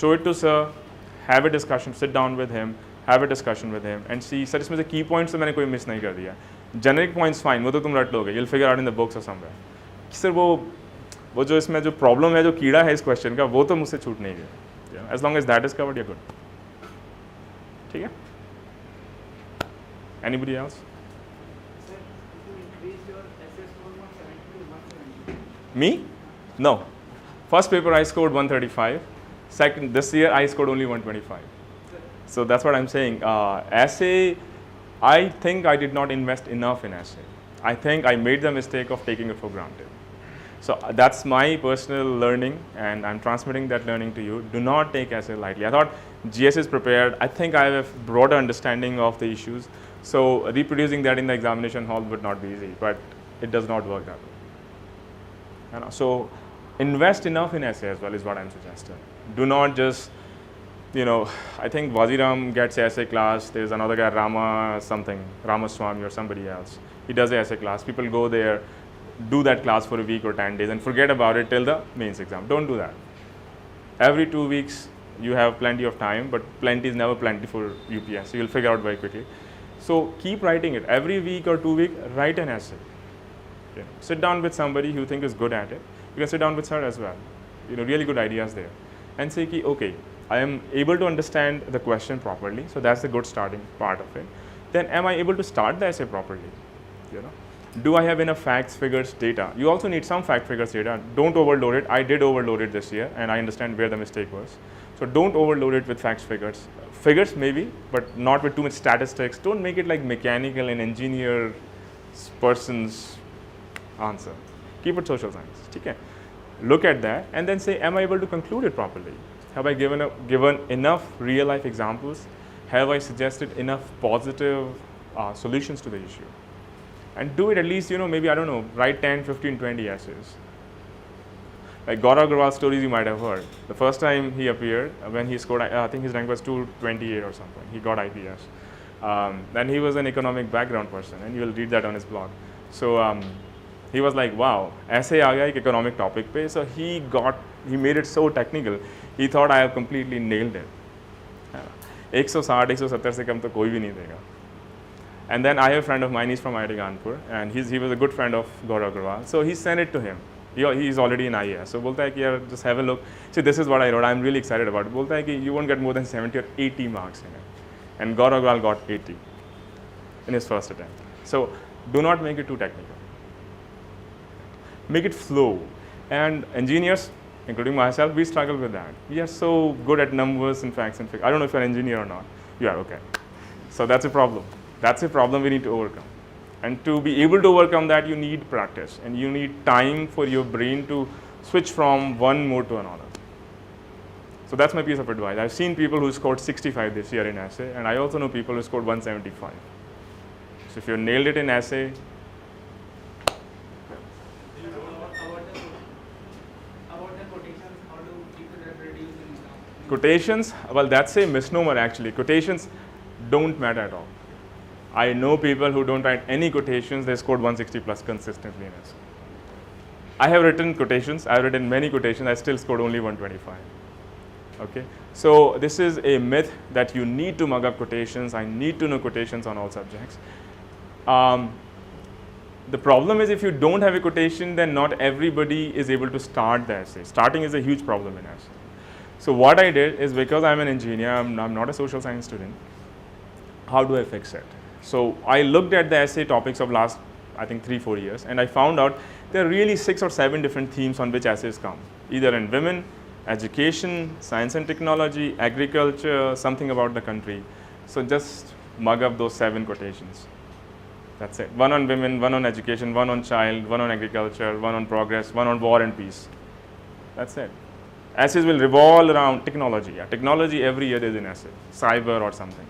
show it to sir, have a discussion, sit down with him, have a discussion with him and see sir इसमें से key points तो मैंने कोई miss नहीं कर दिया, generic points fine, वो तो तुम रट लोगे, you'll figure out in the books or somewhere. Sir वो जो इसमें जो problem है, जो कीड़ा है इस question का, वो तो मुझसे छूट नहीं गया. As long as that is covered, you're good. ठीक है? Anybody else? Sir, you increased your essay score from 70 to 170. Me? No. First paper I scored 135. Second, this year I scored only 125. So that's what I'm saying. Essay, I think I did not invest enough in essay. I think I made the mistake of taking it for granted. So that's my personal learning and I'm transmitting that learning to you. Do not take essay lightly. I thought GS is prepared. I think I have a broader understanding of the issues. So reproducing that in the examination hall would not be easy, but it does not work that way. You know, so invest enough in essay as well is what I'm suggesting. Do not just, you know, I think Waziram gets essay class. There's another guy, Ramaswamy or somebody else. He does the essay class. People go there, do that class for a week or 10 days and forget about it till the mains exam. Don't do that. Every 2 weeks, you have plenty of time, but plenty is never plenty for UPS. So you'll figure out very quickly. So keep writing it. Every week or 2 weeks, write an essay. You know, sit down with somebody you think is good at it. You can sit down with her as well. You know, really good ideas there. And say, okay, I am able to understand the question properly. So that's the good starting part of it. Then am I able to start the essay properly? You know, do I have enough facts, figures, data? You also need some fact, figures, data. Don't overload it. I did overload it this year and I understand where the mistake was. So don't overload it with facts, figures. Figures maybe, but not with too much statistics. Don't make it like mechanical and engineer person's answer. Keep it social science. Okay? Look at that and then say, am I able to conclude it properly? Have I given enough real life examples? Have I suggested enough positive solutions to the issue? And do it at least, you know, maybe, I don't know, write 10, 15, 20 essays. Like Gaurav Agrawal stories you might have heard. The first time he appeared, when he scored, I think his rank was 228 or something. He got IPS. Then he was an economic background person and you will read that on his blog. So he was like, wow, essay aa gaya ek economic topic pe. So he made it so technical. He thought I have completely nailed it. 160, 170 se kam to koi bhi nahi dega. And then I have a friend of mine, he's from IIT Kanpur, and he was a good friend of Gaurav Agrawal. So he sent it to him. He's already in IAS. So bolta hai ki yaar, just have a look. See, this is what I wrote. I'm really excited about it. Bolta hai ki you won't get more than 70 or 80 marks in it. And Gaurav Agrawal got 80 in his first attempt. So do not make it too technical. Make it flow. And engineers, including myself, we struggle with that. We are so good at numbers and facts and figures. I don't know if you're an engineer or not. You are, okay. So that's a problem. That's a problem we need to overcome. And to be able to overcome that, you need practice and you need time for your brain to switch from one mode to another. So that's my piece of advice. I've seen people who scored 65 this year in essay, and I also know people who scored 175. So if you nailed it in essay, quotations, well, that's a misnomer actually. Quotations don't matter at all. I know people who don't write any quotations, they scored 160 plus consistently in essay. I have written quotations, I've written many quotations, I still scored only 125. Okay, so this is a myth that you need to mug up quotations. I need to know quotations on all subjects. The problem is if you don't have a quotation, then not everybody is able to start the essay. Starting is a huge problem in essay. So what I did is, because I'm an engineer, I'm not a social science student, how do I fix it? So I looked at the essay topics of last, I think 3-4 years, and I found out there are really 6 or 7 different themes on which essays come, either in women, education, science and technology, agriculture, something about the country. So just mug up those 7 quotations. That's it. One on women, one on education, one on child, one on agriculture, one on progress, one on war and peace. That's it. Essays will revolve around technology. Yeah, technology every year is an essay, cyber or something.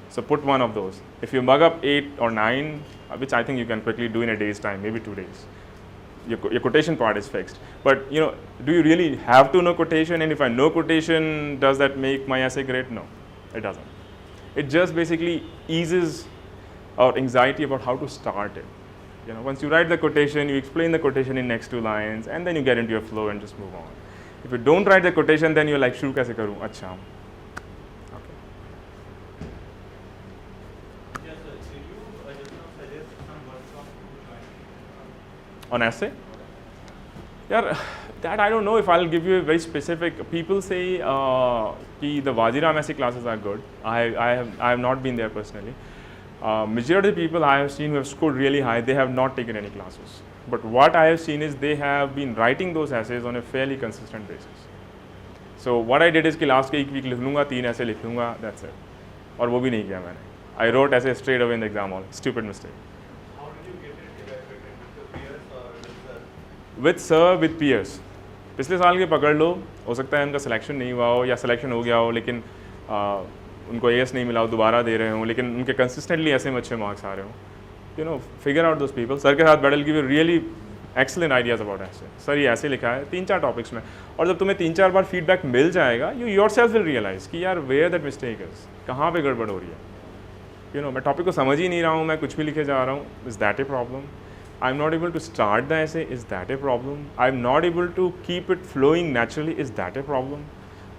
So put one of those. If you mug up 8 or 9, which I think you can quickly do in a day's time, maybe 2 days, your quotation part is fixed. But you know, do you really have to know quotation? And if I know quotation, does that make my essay great? No, it doesn't. It just basically eases our anxiety about how to start it. You know, once you write the quotation, you explain the quotation in next 2 lines, and then you get into your flow and just move on. If you don't write the quotation, then you're like शुरू कैसे करूँ? अच्छा. Okay. Yes, sir. Did you just now suggest some workshop to join? On essay? Yeah, that I don't know if I'll give you a very specific. People say कि the Waziram essay classes are good. I have not been there personally. Majority of the people I have seen who have scored really high, they have not taken any classes. But what I have seen is they have been writing those essays on a fairly consistent basis. So what I did is कि last के एक week लिख लूँगा, 3 essay लिख लूँगा, that's it. और वो भी नहीं किया मैंने. I wrote essay straight away in the exam hall. Stupid mistake. How did you get it evaluated with your peers or with sir? With sir, with peers. पिछले साल के पकड़ लो, हो सकता है उनका सिलेक्शन नहीं हुआ हो या सिलेक्शन हो गया हो, लेकिन उनको AS नहीं मिला हो, दोबारा दे रहे हो, लेकिन उनके कंसिस्टेंटली ऐसे में अच्छे मार्क्स आ रहे हो. You know, figure out those people. Sir के साथ बैठल give you really excellent ideas about ऐसे. सर ये ऐसे लिखा है 3-4 टॉपिक्स में, और जब तुम्हें 3-4 बार फीडबैक मिल जाएगा, you yourself will realise कि यार वेयर दैट मिस्टेक इज, कहाँ पे गड़बड़ हो रही है. यू नो, मैं टॉपिक को समझ ही नहीं रहा हूँ, मैं कुछ भी लिखे जा रहा हूँ. Is that a problem? I am not able to start the essay. Is that a problem? I am not able to keep it flowing naturally. Is that a problem?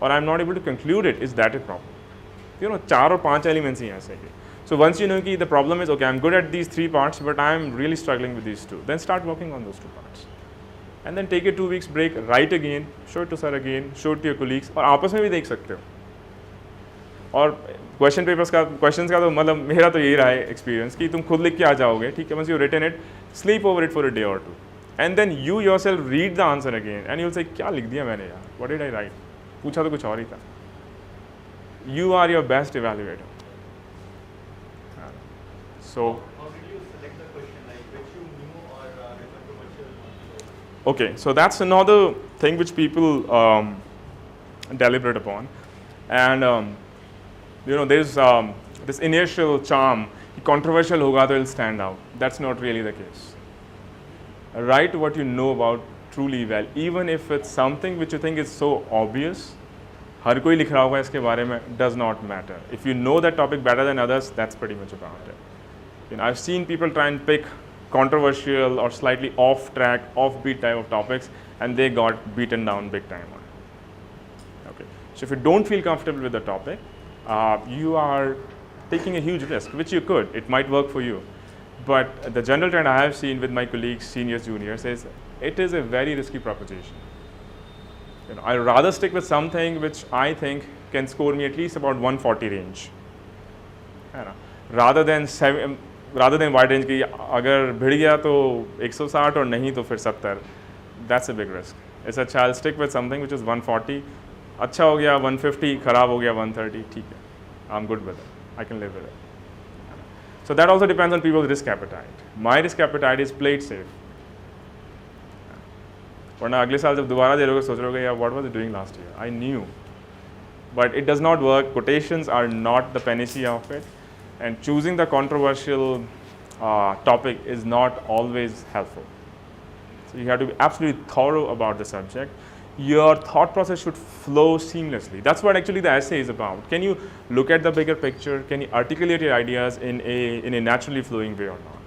और I am not able to conclude it. Is that a problem? You know, 4 और 5 elements ही हैं ऐसे के. So once you know कि the problem is okay, I'm good at these 3 parts, but I'm really struggling with these 2. Then start working on those 2 parts, and then take a 2 weeks break, write again, show it to sir again, show it to your colleagues, और आपस में भी देख सकते हो. और question papers का questions का तो मतलब मेरा तो यही रहा है एक्सपीरियंस कि तुम खुद लिख के आ जाओगे, ठीक है. once you written it, sleep over it for a day or 2, and then you yourself read the answer again, and you'll say क्या लिख दिया मैंने यार, what did I write? पूछा तो कुछ और ही था. You are your best evaluator. So, How did you select the question, like which you knew or refer commercial? okay, so that's another thing which people deliberate upon, and you know, there's this initial charm. Controversial होगा तो it'll stand out. That's not really the case. Write what you know about truly well, even if it's something which you think is so obvious. हर कोई लिख रहा होगा इसके बारे में, does not matter. If you know that topic better than others, that's pretty much about it. You know, I've seen people try and pick controversial or slightly off-track, offbeat type of topics, and they got beaten down big time on it. Okay, so if you don't feel comfortable with the topic, you are taking a huge risk, which you could. It might work for you, but the general trend I have seen with my colleagues, seniors, juniors, is it is a very risky proposition. You know, I'd rather stick with something which I think can score me at least about 140 range, है ना, rather than wide range की अगर भिड़ गया तो 160 और नहीं तो फिर 70. That's a big risk. It's अच्छा, I'll stick with something which is 140. अच्छा हो गया 150, खराब हो गया 130, ठीक है, I'm good with it. I can live with it. So that also depends on people's risk appetite. My risk appetite is play it safe. वरना अगले साल जब दोबारा दे रहोगे सोच रहोगे यार what was I doing last year? I knew. But it does not work. Quotations are not the panacea of it. And choosing the controversial topic is not always helpful. So you have to be absolutely thorough about the subject. Your thought process should flow seamlessly. That's what actually the essay is about. Can you look at the bigger picture? Can you articulate your ideas in a naturally flowing way or not?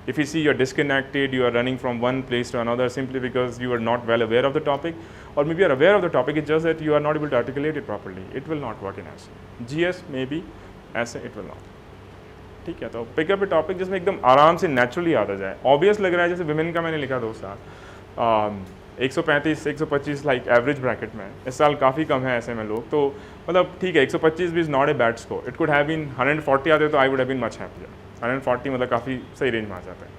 If you see you're disconnected, you are running from one place to another simply because you are not well aware of the topic, or maybe you're aware of the topic, it's just that you are not able to articulate it properly, it will not work in essay. GS maybe, essay it will not. ठीक है, तो pick up ए topic जिसमें एकदम आराम से naturally आता जाए. Obvious लग रहा है, जैसे विमेन का मैंने लिखा 2 साल, 135 125 लाइक एवरेज ब्रैकेट में. इस साल काफ़ी कम है ऐसे में लोग, तो मतलब ठीक है 125 भी is not a bad score. It could have been 140 आते तो I would have been much happier. 140 मतलब काफ़ी सही रेंज में आ जाता है.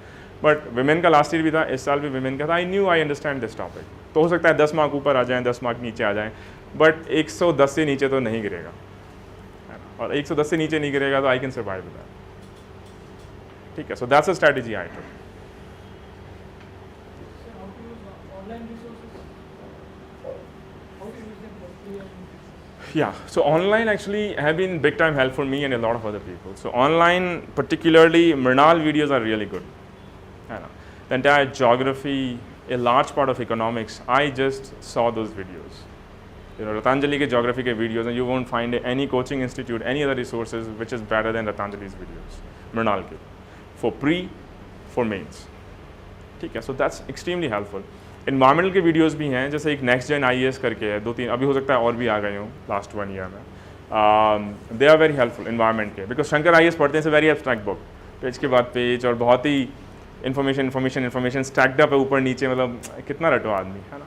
बट विमेन का लास्ट ईयर भी था, इस साल भी विमेन का था. I knew I understand this topic. तो हो सकता है 10 मार्क ऊपर आ जाएँ, 10 मार्क नीचे आ जाएँ, बट 110 से नीचे तो नहीं गिरेगा, और 110 से नीचे नहीं गिरेगा तो I can survive with that. ठीक है, so that's a strategy I took. So how to use online resources? How to use them properly? Yeah, so online actually have been big time help for me and a lot of other people. So online, particularly Mrinal videos are really good. The entire geography, a large part of economics, I just saw those videos. You know, Ratanjali ke geography ke videos, and you won't find any coaching institute, any other resources which is better than Ratanjali's videos, Mrinal ke. For pre, for mains. ठीक है, so that's extremely helpful. Environmental के videos भी हैं, जैसे एक next gen IAS करके है, 2-3 अभी हो सकता है और भी आ गए हों लास्ट 1 ईयर में। They are very helpful environment के, बिकॉज शंकर IAS पढ़ते हैं, वेरी एब्स्ट्रैक्ट बुक, पेज के बाद पेज और बहुत ही इन्फॉर्मेशन स्टैक्ड अप है ऊपर नीचे, मतलब कितना रटो आदमी, है ना।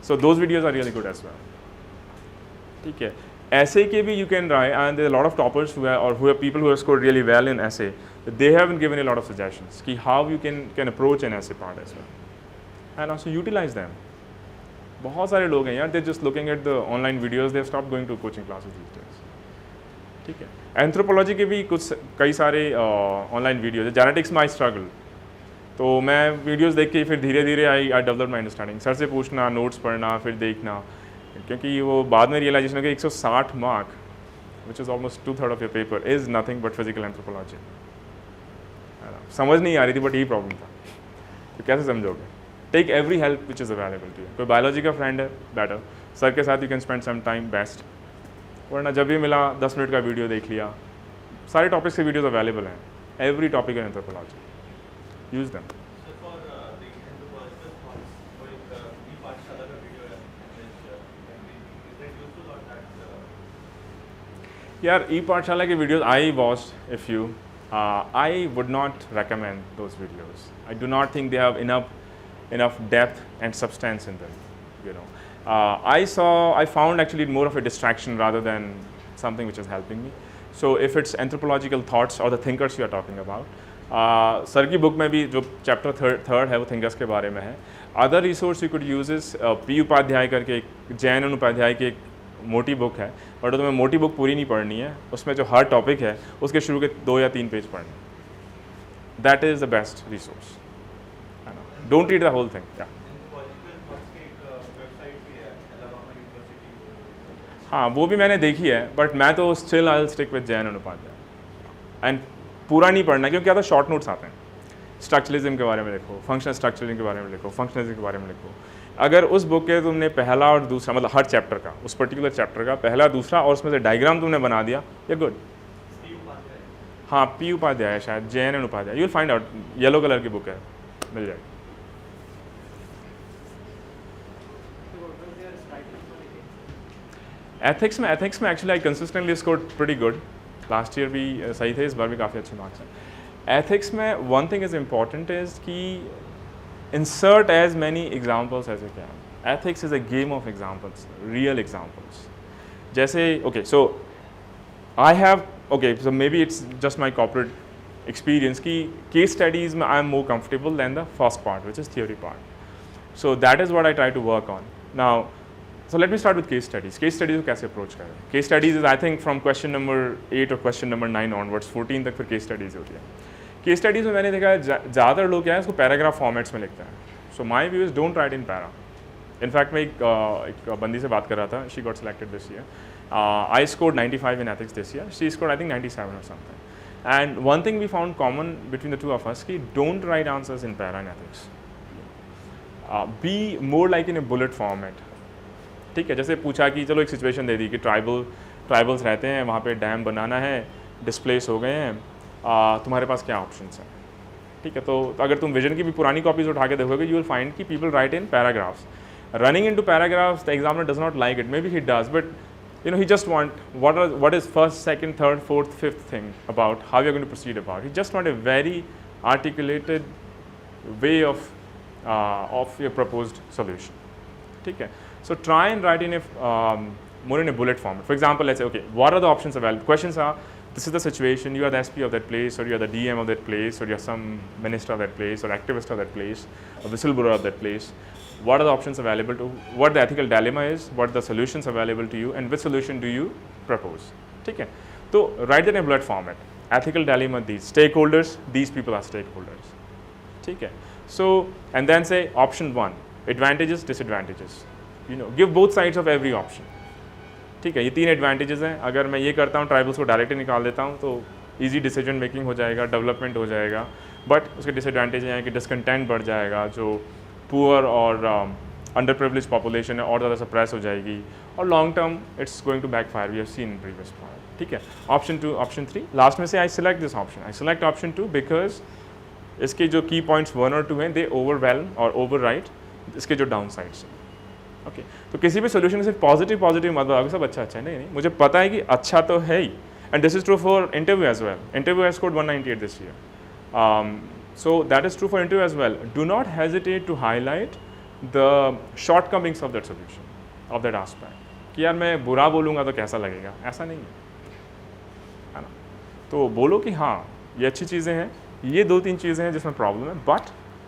So those videos are really good as well, ठीक है। ऐसे के भी you can try, and there lot of toppers और people who have scored really well in essay, they have given a lot of suggestions कि how you can approach an essay part as well and also utilise them. बहुत सारे लोग हैं यार, they just looking at the online videos, they have stopped going to coaching classes these days, ठीक है। Anthropology के भी कई सारे ऑनलाइन वीडियोज है, जेनेटिक्स माई स्ट्रगल, तो मैं वीडियोस देख के फिर धीरे धीरे I develop my understanding, sir से पूछना, नोट्स पढ़ना, फिर देखना, क्योंकि वो बाद में रियलाइजेशन कि 160 mark which is almost 2/3 of your paper is nothing but physical anthropology. समझ नहीं आ रही थी, बट यही प्रॉब्लम था, तो कैसे समझोगे। Take every help which is available to you. कोई बायोलॉजी का फ्रेंड है, बेटर, सर के साथ you can spend some time, best, वरना जब भी मिला 10 मिनट का वीडियो देख लिया। सारे टॉपिक्स के वीडियोज़ अवेलेबल हैं, every topic in anthropology, use them. So for the anthropological thoughts, वो एक e-पाठशाला का वीडियो है, is that useful or that? यार e-पाठशाला के videos I watched a few. I would not recommend those videos. I do not think they have enough depth and substance in them. You know, I found actually more of a distraction rather than something which is helping me. So if it's anthropological thoughts or the thinkers you are talking about, sir की book में भी जो chapter third है वो thinkers के बारे में है। Other resource you could use is P Upadhyay करके, एक जैन उपाध्याय की एक मोटी बुक है, बट तुम्हें मोटी बुक पूरी नहीं पढ़नी है, उसमें जो हर टॉपिक है उसके शुरू के 2 या 3 पेज पढ़ने, that is the best resource, है ना। Don't read the whole thing. Anthropological thoughts की एक वेबसाइट भी है, Alabama University। हाँ, वो भी मैंने देखी है, बट मैं तो still I will stick with Jain Upadhyay, and पूरा नहीं पढ़ना, क्योंकि ज़्यादा शॉर्ट नोट्स आते हैं। स्ट्रक्चरलिज्म के बारे में लिखो, फंक्शनल स्ट्रक्चरलिज्म के बारे में लिखो, फंक्शनलिज्म के बारे में लिखो। अगर उस बुक के तुमने पहला और दूसरा, मतलब हर चैप्टर का, उस पर्टिकुलर चैप्टर का पहला दूसरा और उसमें से डायग्राम तुमने बना दिया, ये गुड। हाँ, P उपाध्याय है शायद, Jain Upadhyay, you will find out, yellow colour की बुक है, मिल जाएगी। एथिक्स में actually I consistently scored pretty good, last year भी सही थे, इस बार भी काफ़ी अच्छे मार्क्स हैं। एथिक्स में one thing is important is कि insert as many examples as you can. Ethics is a game of examples, real examples. जैसे okay, so I have okay, so may be it's just my corporate experience कि case studies में I am more comfortable than the first part which is theory part. So that is what I try to work on now. So let me start with case studies. Case studies को कैसे approach करें? Case studies is I think from question number 8 और question number 9 onwards, 14 तक फिर case studies होती है। Case studies में मैंने देखा है ज़्यादातर लोग क्या है, इसको पैराग्राफ फॉर्मेट्स में लिखते हैं। So my view is don't write in para. In fact मैं एक बंदी से बात कर रहा था, she got selected this year. I scored 95 in ethics this year. She scored I think 97 or something. And one thing we found common between the two of us कि don't write answers in para in ethics. Be more like in a bullet format. ठीक है, जैसे पूछा कि चलो एक situation दे दी कि tribals रहते हैं, वहाँ पे डैम बनाना है, डिस्प्लेस हो गए हैं, तुम्हारे पास क्या ऑप्शंस हैं। ठीक है, तो अगर तुम विजन की भी पुरानी कॉपीज उठा के देखोगे, यू विल फाइंड कि people right in paragraphs, running into paragraphs. The examiner does not like it, may be he does, but you know, he just want what is first, second, third, fourth, fifth thing about how you're going to proceed about. He just want a very articulated way of your proposed solution. ठीक है, so try and write in more in a bullet form. For example, let's say, okay, what are the options available? Questions are, this is the situation, you are the SP of that place, or you are the DM of that place, or you are some minister of that place, or activist of that place, or whistleblower of that place. What are the options available to, what the ethical dilemma is, what are the solutions available to you, and which solution do you propose? ठीक है, तो write that in a bullet format. Ethical dilemma, these stakeholders, these people are stakeholders. ठीक है, so and then say option 1, advantages, disadvantages. You know, give both sides of every option. ठीक है, ये 3 advantages हैं, अगर मैं ये करता हूँ, ट्राइबल्स को डायरेक्टली निकाल देता हूँ, तो ईजी डिसीजन मेकिंग हो जाएगा, डेवलपमेंट हो जाएगा, बट उसके डिसएडवांटेज हैं कि डिसकंटेंट बढ़ जाएगा, जो पुअर और अंडर प्रिविलेज पॉपुलेशन है और ज़्यादा सप्रेस हो जाएगी, और long term it's going to backfire, we have seen in previous part. ठीक है, ऑप्शन 2, ऑप्शन 3, लास्ट में से I select this option, I select option 2 because इसके जो की पॉइंट्स 1 और 2 हैं, दे ओवरवेल्म और ओवरराइड इसके जो डाउन साइड्स हैं। ओके, तो किसी भी सोल्यूशन सिर्फ पॉजिटिव पॉजिटिव मत बताओ सब अच्छा अच्छा है, नहीं नहीं, मुझे पता है कि अच्छा तो है ही, and this is true for interview as well. Interview has scored 198 this year, so that is true for interview as well. Do not hesitate to highlight the shortcomings of that solution, of that aspect, कि यार मैं बुरा बोलूँगा तो कैसा लगेगा, ऐसा नहीं है ना। तो बोलो कि हाँ ये अच्छी चीज़ें हैं, ये 2-3 चीज़ें हैं जिसमें प्रॉब्लम है, but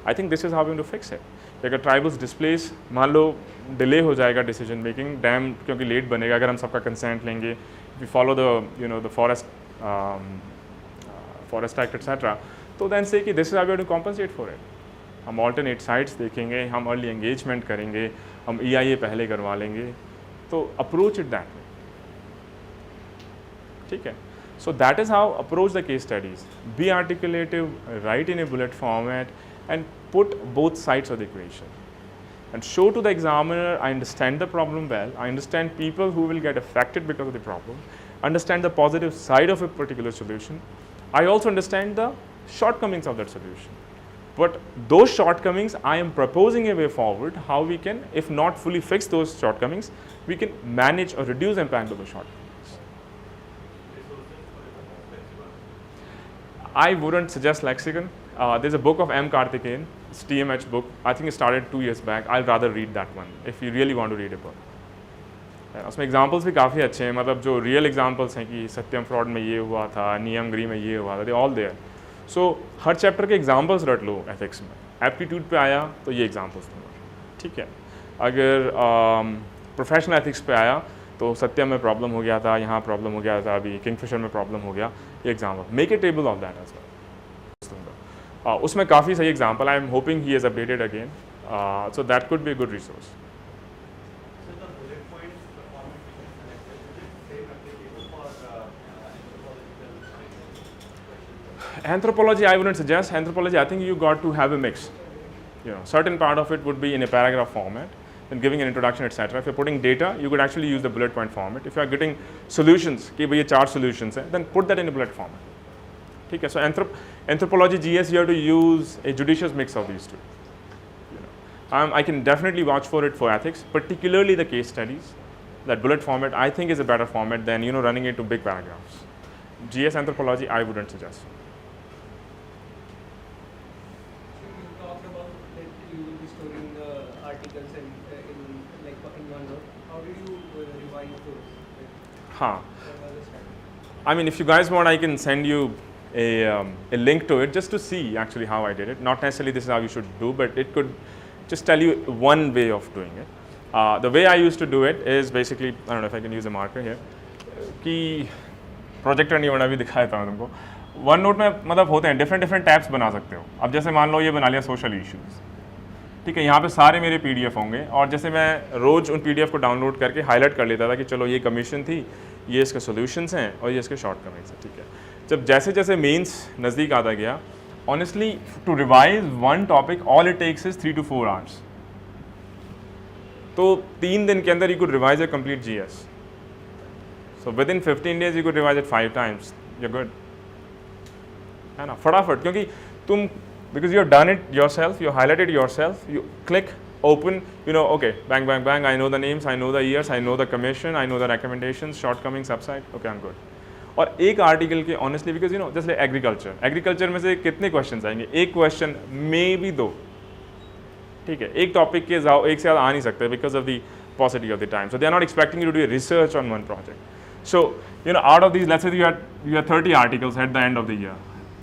I think this is how we to fix it. अगर ट्राइबल्स डिस्प्लेस, मान लो डिले हो जाएगा डिसीजन मेकिंग, डैम क्योंकि लेट बनेगा, अगर हम सबका कंसेंट लेंगे, we follow the the forest act etcetera, तो देन से कि this is how we to compensate for it. हम ऑल्टरनेट साइट्स देखेंगे, हम अर्ली एंगेजमेंट करेंगे, हम EIA पहले करवा लेंगे, तो अप्रोच इट दैट वे, ठीक है। So that is how approach the case studies. Be articulative, write in a bullet format, and put both sides of the equation. And show to the examiner, I understand the problem well, I understand people who will get affected because of the problem, understand the positive side of a particular solution. I also understand the shortcomings of that solution. But those shortcomings, I am proposing a way forward, how we can, if not fully fix those shortcomings, we can manage or reduce the impact of the shortcomings. I wouldn't suggest lexicon. There's a book of M. Karthikeyan, it's TMH book. I think it started 2 years back. I'll rather read that one if you really want to read a book. उसमें examples भी काफ़ी अच्छे हैं, मतलब जो real examples हैं कि सत्यम fraud में ये हुआ था, नियम ग्री में ये हुआ था, दे ऑल देयर। सो हर चैप्टर के एग्जाम्पल्स रट लो एथिक्स में। एप्टीट्यूड पे आया तो ये एग्जाम्पल्स दूंगा, ठीक है। अगर प्रोफेशनल एथिक्स पे आया तो सत्यम में प्रॉब्लम हो गया था, यहाँ प्रॉब्लम हो गया था, अभी किंगफिशर में प्रॉब्लम हो गया, ये example. Make a table of that as well. उसमें काफ़ी सही example, I am hoping he is updated again, so that could be a good resource. Anthropology, I wouldn't suggest. Anthropology, I think you got to have a mix. Certain part of it would be in a paragraph format, and giving an introduction, etc. If you're putting data, you could actually use the bullet point format. If you are getting solutions, कि भाई ये 4 solutions हैं, then put that in a bullet format. ठीक है? So anthropology, GS, you have to use a judicious mix of these two. I can definitely vouch for it for ethics, particularly the case studies. That bullet format, I think, is a better format than running into big paragraphs. GS anthropology, I wouldn't suggest. हाँ, I mean, if you guys want, I can send you a link to it just to see actually how I did it. Not necessarily this is how you should do, but it could just tell you one way of doing it. The way I used to do it is basically, I don't know if I can use a marker here, कि projector नहीं बना भी दिखाया था मैं तुमको। One note में मतलब होते हैं डिफरेंट टैब्स बना सकते हो। अब जैसे मान लो ये बना लिया सोशल इश्यूज़, ठीक है, यहाँ पे सारे मेरे PDF होंगे, और जैसे मैं रोज़ उन PDF को डाउनलोड करके हाईलाइट कर लेता था कि चलो ये कमीशन थी, ये इसके सॉल्यूशंस हैं और ये इसके शॉर्टकमिंग्स हैं, ठीक है। जब जैसे जैसे मेंस नज़दीक आता गया, honestly to revise one topic all it takes is 3 to 4 hours। तो 3 दिन के अंदर you could revise a complete GS। So within 15 days you could revise it 5 times, you good, है ना, फटाफट, क्योंकि तुम because you have done it yourself, you highlighted yourself, you click, open, okay, bang, bang, bang, I know the names, I know the years, I know the commission, I know the recommendations, shortcomings, upside, okay, I'm good. और एक article के honestly, because जैसे agriculture में से कितने question आएंगे? एक question may be 2, ठीक है, एक टॉपिक के एक से ज़्यादा आ नहीं सकते because of the paucity of the time. So they are not expecting you to do a research on one project. So out of these, let's say you have 30 articles at the end of the year.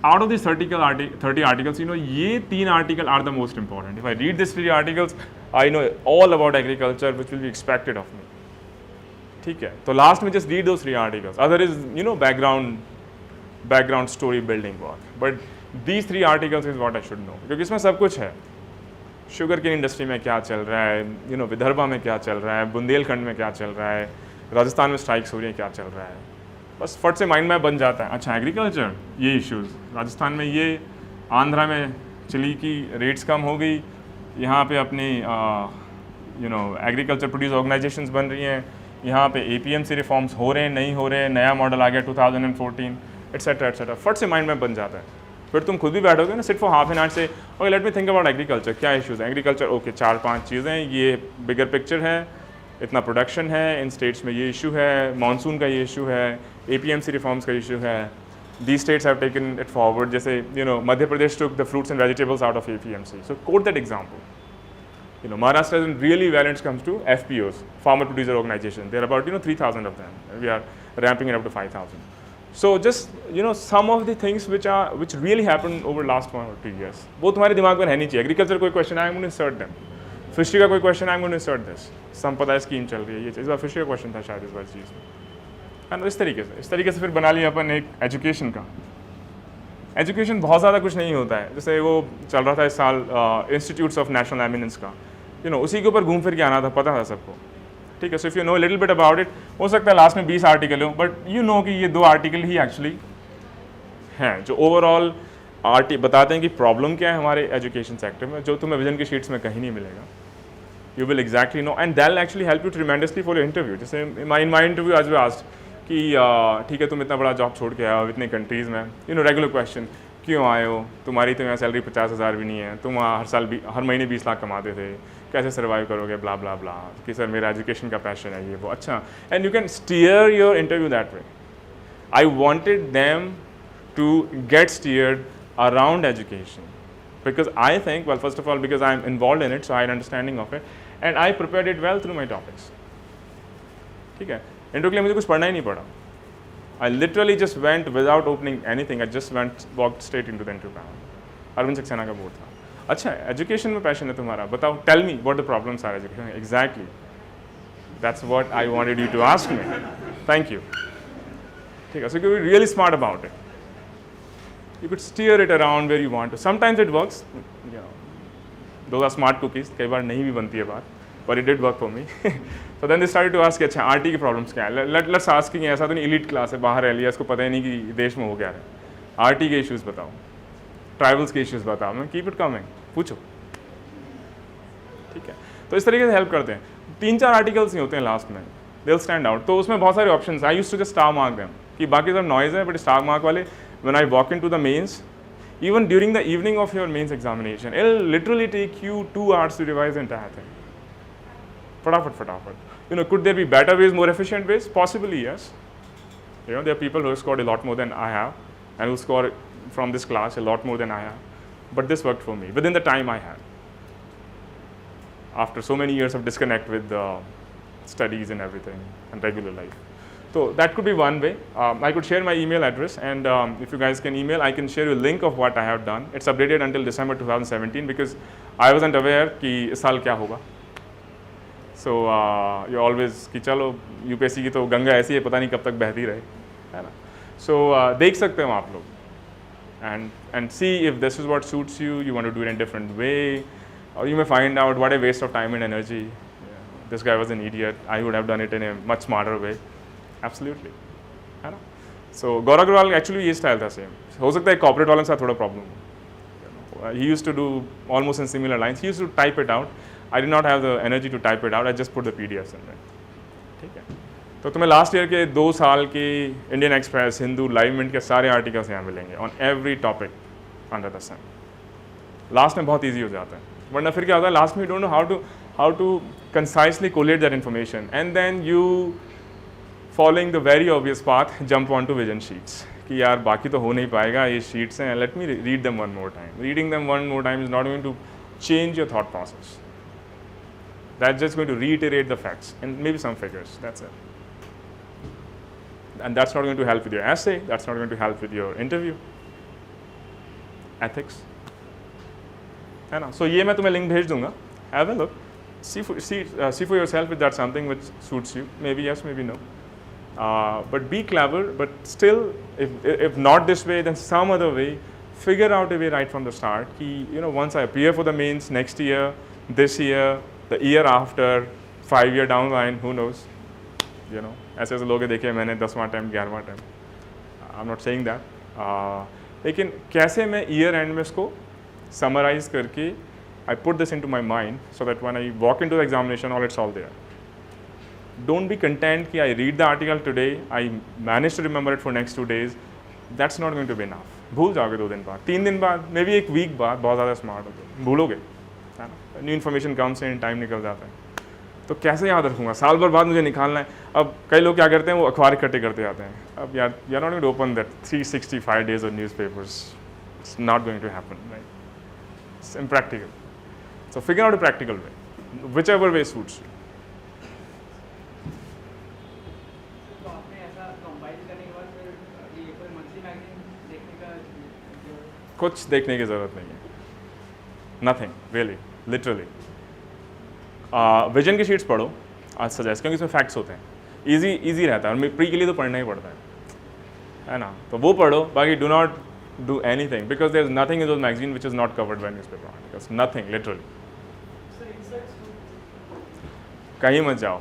Out of these 30 articles, ये 3 articles are the most important. If I read these 3 articles, I know all about agriculture, which will be expected of me. ठीक है, तो last में just read those 3 articles. Other is background story building work. But these 3 articles is what I should know. क्योंकि इसमें सब कुछ है. Sugar cane industry में क्या चल रहा है, विदर्भा में क्या चल रहा है, बुंदेलखंड में क्या चल रहा है, राजस्थान में स्ट्राइक्स हो रही हैं, क्या चल रहा है, बस फट से माइंड में बन जाता है। अच्छा, एग्रीकल्चर, ये इश्यूज़, राजस्थान में ये, आंध्रा में चिली की रेट्स कम हो गई, यहाँ पे अपनी एग्रीकल्चर प्रोड्यूस ऑर्गेनाइजेशंस बन रही हैं, यहाँ पे APMC रिफॉर्म्स हो रहे हैं, नहीं हो रहे हैं, नया मॉडल आ गया 2014, एट्सेट्रा एट्सेट्रा, फट से माइंड में बन जाता है। फिर तुम खुद भी बैठोगे ना, sit for half an hour से okay let me think about agriculture, क्या इश्यूज़ हैं एग्रीकल्चर, ओके 4-5 चीज़ें, ये बिगर पिक्चर है, इतना प्रोडक्शन है, इन स्टेट्स में ये इशू है, मानसून का ये इशू है, APMC रिफॉर्म्स का इशू है, the states have taken it forward, जैसे Madhya Pradesh took the fruits and vegetables out of APMC, so quote that example. Maharashtra is really well when it comes to FPOs, farmer producer organization. There are about 3,000 of them. We are ramping it up to 5,000. So just some of the things which really happened over last 1 or 2 years. वो तुम्हारे दिमाग में रहनी चाहिए. Agriculture कोई question I'm going to insert them. Fishery का कोई question I'm going to insert this. संपदा स्कीम चल रही है ये चीज़. इस बार fishery का question था शायद इस बार चीज़ में. इस तरीके से फिर बना लिया अपन एक एजुकेशन का. एजुकेशन बहुत ज़्यादा कुछ नहीं होता है. जैसे वो चल रहा था इस साल इंस्टीट्यूट्स ऑफ नेशनल एमिनेंस का, उसी के ऊपर घूम फिर के आना था, पता था सबको. ठीक है, so if you know little bit about it, हो सकता है लास्ट में 20 आर्टिकल हो, बट कि ये 2 आर्टिकल ही एक्चुअली हैं जो ओवरऑल बताते हैं कि प्रॉब्लम क्या है हमारे एजुकेशन सेक्टर में, जो तुम्हें विजन की शीट्स में कहीं नहीं मिलेगा. You will exactly know and that actually help you tremendously for your interview. जैसे इन माई इंटरव्यू आज वी आस्क्ड कि ठीक है तुम इतना बड़ा जॉब छोड़ के आए हो इतने कंट्रीज़ में, रेगुलर क्वेश्चन, क्यों आए हो, तुम्हारी तो यहाँ सैलरी 50,000 भी नहीं है, तुम हर महीने 20 लाख कमाते थे, कैसे सर्वाइव करोगे, ब्ला ब्ला ब्ला, कि सर मेरा एजुकेशन का पैशन है ये वो. अच्छा, and you can steer your interview that way. I wanted them to get steered around education because I think, well, first of all, because I'm involved in it, so I had understanding of it, and I prepared it well through my topics. ठीक है, interview के लिए मुझे कुछ पढ़ना ही नहीं पड़ा. I literally just went without opening anything. I just walked straight into the interview panel. Arvind Saxena का बोर्ड था. अच्छा, एजुकेशन में पैशन है तुम्हारा, बताओ, tell me what the problems are education. Exactly, that's what I wanted you to ask me. Thank you. ठीक है, so you be really smart about it. You could steer it around where you want to. Sometimes it works. Those are smart cookies. कई बार नहीं भी बनती है बात, but it did work for me. So then they started to ask, अच्छा RT की problems क्या है. Let's ask कि ऐसा तो नहीं एलिट क्लास है, बाहर रह लिया, इसको पता ही नहीं कि देश में हो क्या है. RT के इश्यूज़ बताओ, ट्राइबल्स के इश्यूज़ बताओ. मैं कीप इट कमिंग, पूछो. ठीक है, तो इस तरीके से हेल्प करते हैं. 3-4 आर्टिकल्स ही होते हैं लास्ट में, दे विल स्टैंड आउट. तो उसमें बहुत सारे options. I used to just star mark them, कि बाकी सब नॉइज़ है, बट स्टार मार्क वाले when I walk into the mains, even during the evening of your mains examination, it'll literally take you 2 hours to revise the entire thing. Fatafat. Could there be better ways, more efficient ways? Possibly, yes. There are people who have scored a lot more than I have, and who score from this class a lot more than I have. But this worked for me within the time I had. After so many years of disconnect with studies and everything and regular life. So that could be one way. I could share my email address, and if you guys can email, I can share you a link of what I have done. It's updated until December 2017 because I wasn't aware कि इस साल क्या होगा. So you always कि चलो UPSC की तो गंगा ऐसी है, पता नहीं कब तक बहती रहे, है ना. So देख सकते हो आप लोग and see if this is what suits you. You want to do it in a different way, or you may find out what a waste of time and energy. This guy was an idiot. I would have done it in a much smarter way. Absolutely, है ना. So गौरव Agarwal actually ये style था same. हो सकता है corporate वालों के साथ थोड़ा problem. He used to do almost in similar lines. He used to type it out. I did not have the energy to type it out. I just put the PDFs in there. ठीक है, तो तुम्हें last year के 2 साल के Indian Express, Hindu, Livemint के सारे articles यहाँ मिलेंगे on every topic under the sun. Last में बहुत ईजी हो जाता है, वरना फिर क्या होता है लास्ट में you don't know how to concisely collate that information, and then you following the very obvious path jump on to vision sheets कि यार बाकी तो हो नहीं पाएगा, ये शीट्स हैं, let me read them one more time. Reading them one more time is not going to change your thought process. That's just going to reiterate the facts and maybe some figures. That's it. And that's not going to help with your essay. That's not going to help with your interview. Ethics. है ना? So ये मैं तुम्हें link भेज दूँगा. Have a look. See for yourself if that's something which suits you. Maybe yes, maybe no. But be clever. But still, if not this way, then some other way. Figure out a way right from the start. Ki, once I appear for the mains next year, this year, the year after, 5 year down the line, who knows? ऐसे लोग देखे मैंने 10वां time 11वां time. I'm not saying that. लेकिन कैसे मैं year and में इसको समराइज करके I put this into my mind so that when I walk into the examination, all it's all there. Don't be content कि I read the article today, I managed to remember it for next 2 days. That's not going to be enough. भूल जाओगे 2 दिन बाद, 3 दिन बाद, may be 1 week बाद बहुत ज़्यादा स्मार्ट हो गए, भूलोगे, है ना। New information comes in, time निकल जाता है, तो कैसे याद रखूँगा, साल भर बाद मुझे निकालना है। अब कई लोग क्या करते हैं, वो अखबार इकट्ठे करते जाते हैं। अब यार you are not going to open that 365 days of newspapers, it's not going to happen, right, it's impractical. So figure out a practical way, whichever way suits you. तो आपने ऐसा कंपाइल करने के बाद फिर ये कोई मंथली मैगजीन देखने का कुछ देखने की ज़रूरत नहीं है, नथिंग रियली, लिटरली। विजन की शीट्स पढ़ो, आज सजेस्ट, क्योंकि इसमें फैक्ट्स होते हैं, इजी रहता है, और प्री के लिए तो पढ़ना ही पड़ता है ना, तो वो पढ़ो। बाकी do not do anything, because there is nothing in those magazine which is not covered by newspaper articles, nothing literally. Sir insights कहीं मत जाओ,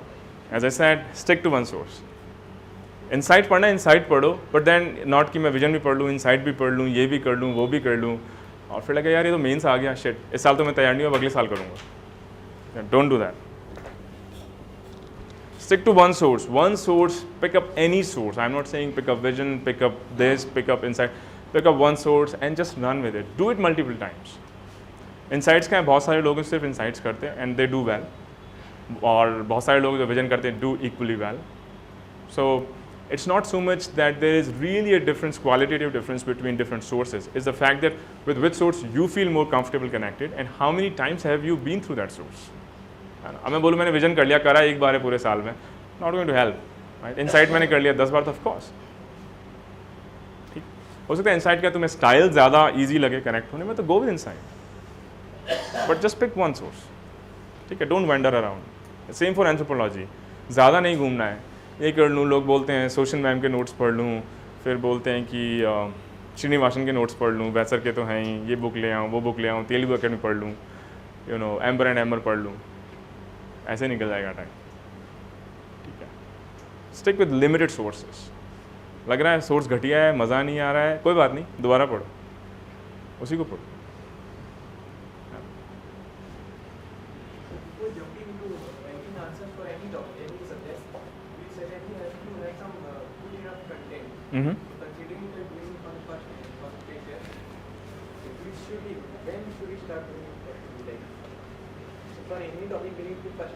as I said, stick to one source. Insight पढ़ना है, इनसाइट पढ़ो, but then not कि मैं vision भी पढ़ लूँ, इनसाइट भी पढ़ लूँ, ये भी कर लूँ, वो भी कर लूँ, और फिर लगा यार ये तो मेंस आ गया, शिट, इस साल तो मैं तैयार नहीं हुआ, अगले साल करूँगा। Don't do that. Stick to one source. One source, pick up any source. I'm not saying pick up vision, pick up this, pick up insight. Pick up one source and just run with it. Do it multiple times. Insights क्या है, बहुत सारे लोग सिर्फ insights करते हैं and they do well. और बहुत सारे लोग जो vision करते हैं do equally well. So it's not so much that there is really a difference, qualitative difference between different sources. It's the fact that with which source you feel more comfortable connected and how many times have you been through that source. अब मैं बोलूँ मैंने vision कर लिया, करा एक बार है पूरे साल में, not going to help, right. Insight मैंने कर लिया 10 बार, तो ऑफ कोर्स ठीक हो सकता है इनसाइट का तुम्हें स्टाइल ज़्यादा इजी लगे कनेक्ट होने में, तो go with insight, but just pick one source, ठीक है, don't wander around. Same for anthropology, ज़्यादा नहीं घूमना है, ये कर लूँ, लोग बोलते हैं सोशल मैम के नोट्स पढ़ लूँ, फिर बोलते हैं कि श्रीनिवासन के नोट्स पढ़ लूँ, वैसर के तो हैं ही, ये बुक ले आऊँ, वो बुक ले आऊँ, तेलुगु अकेडमी पढ़ लूँ, you know amber and amber पढ़ लूँ, ऐसे निकल जाएगा टाइम, ठीक है। Stick with limited sources. लग रहा है सोर्स घटिया है, मज़ा नहीं आ रहा है, कोई बात नहीं, दोबारा पढ़ो, उसी को पढ़ो। jumping into writing answers for any topic, any subject, we certainly have to write some good enough content. Considering that doing for the first paper, which should be, when should we start doing it? Like, so for any topic, we need to first,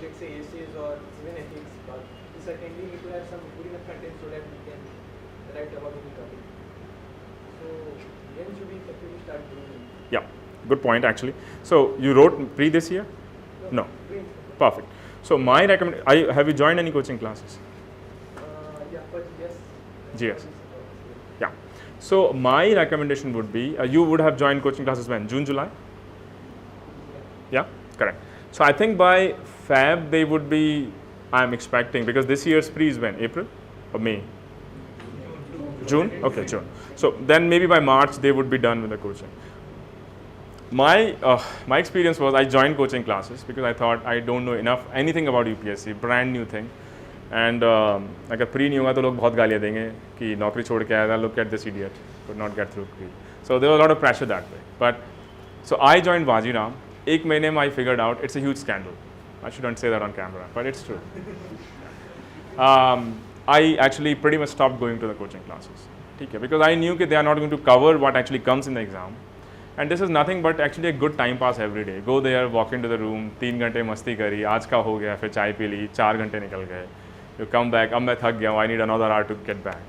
let's say essays or even ethics, but we certainly need to have some good enough content so that we can write about any topic. So when should we actually start doing it? Yeah, good point actually. So you wrote pre this year? No. Perfect. So my have you joined any coaching classes? Yeah, but yes. GS. Yeah. So my recommendation would be, you would have joined coaching classes when? June, July? Yeah, correct. So I think by Feb they would be, I'm expecting, because this year's pre is when? April or May? June? Okay, June. So then maybe by March they would be done with the coaching. My experience was I joined coaching classes because I thought I don't know anything about UPSC, brand new thing. And अगर pre नहीं होगा तो लोग बहुत गालियाँ देंगे कि नौकरी छोड़ के आया, look at this idiot, could not get through pre. So there was a lot of pressure that way. But so I joined Vajiram. एक महीने में I figured out it's a huge scandal. I shouldn't say that on camera, but it's true. I actually pretty much stopped going to the coaching classes. ठीक है, because I knew that they are not going to cover what actually comes in the exam. And this is nothing but actually a good time pass every day. Go there, walk into the room, 3 घंटे मस्ती करी, आज का हो गया, फिर चाय P ली, 4 घंटे निकल गए. You come back, अब मैं थक गया हूँ, I need another hour to get back.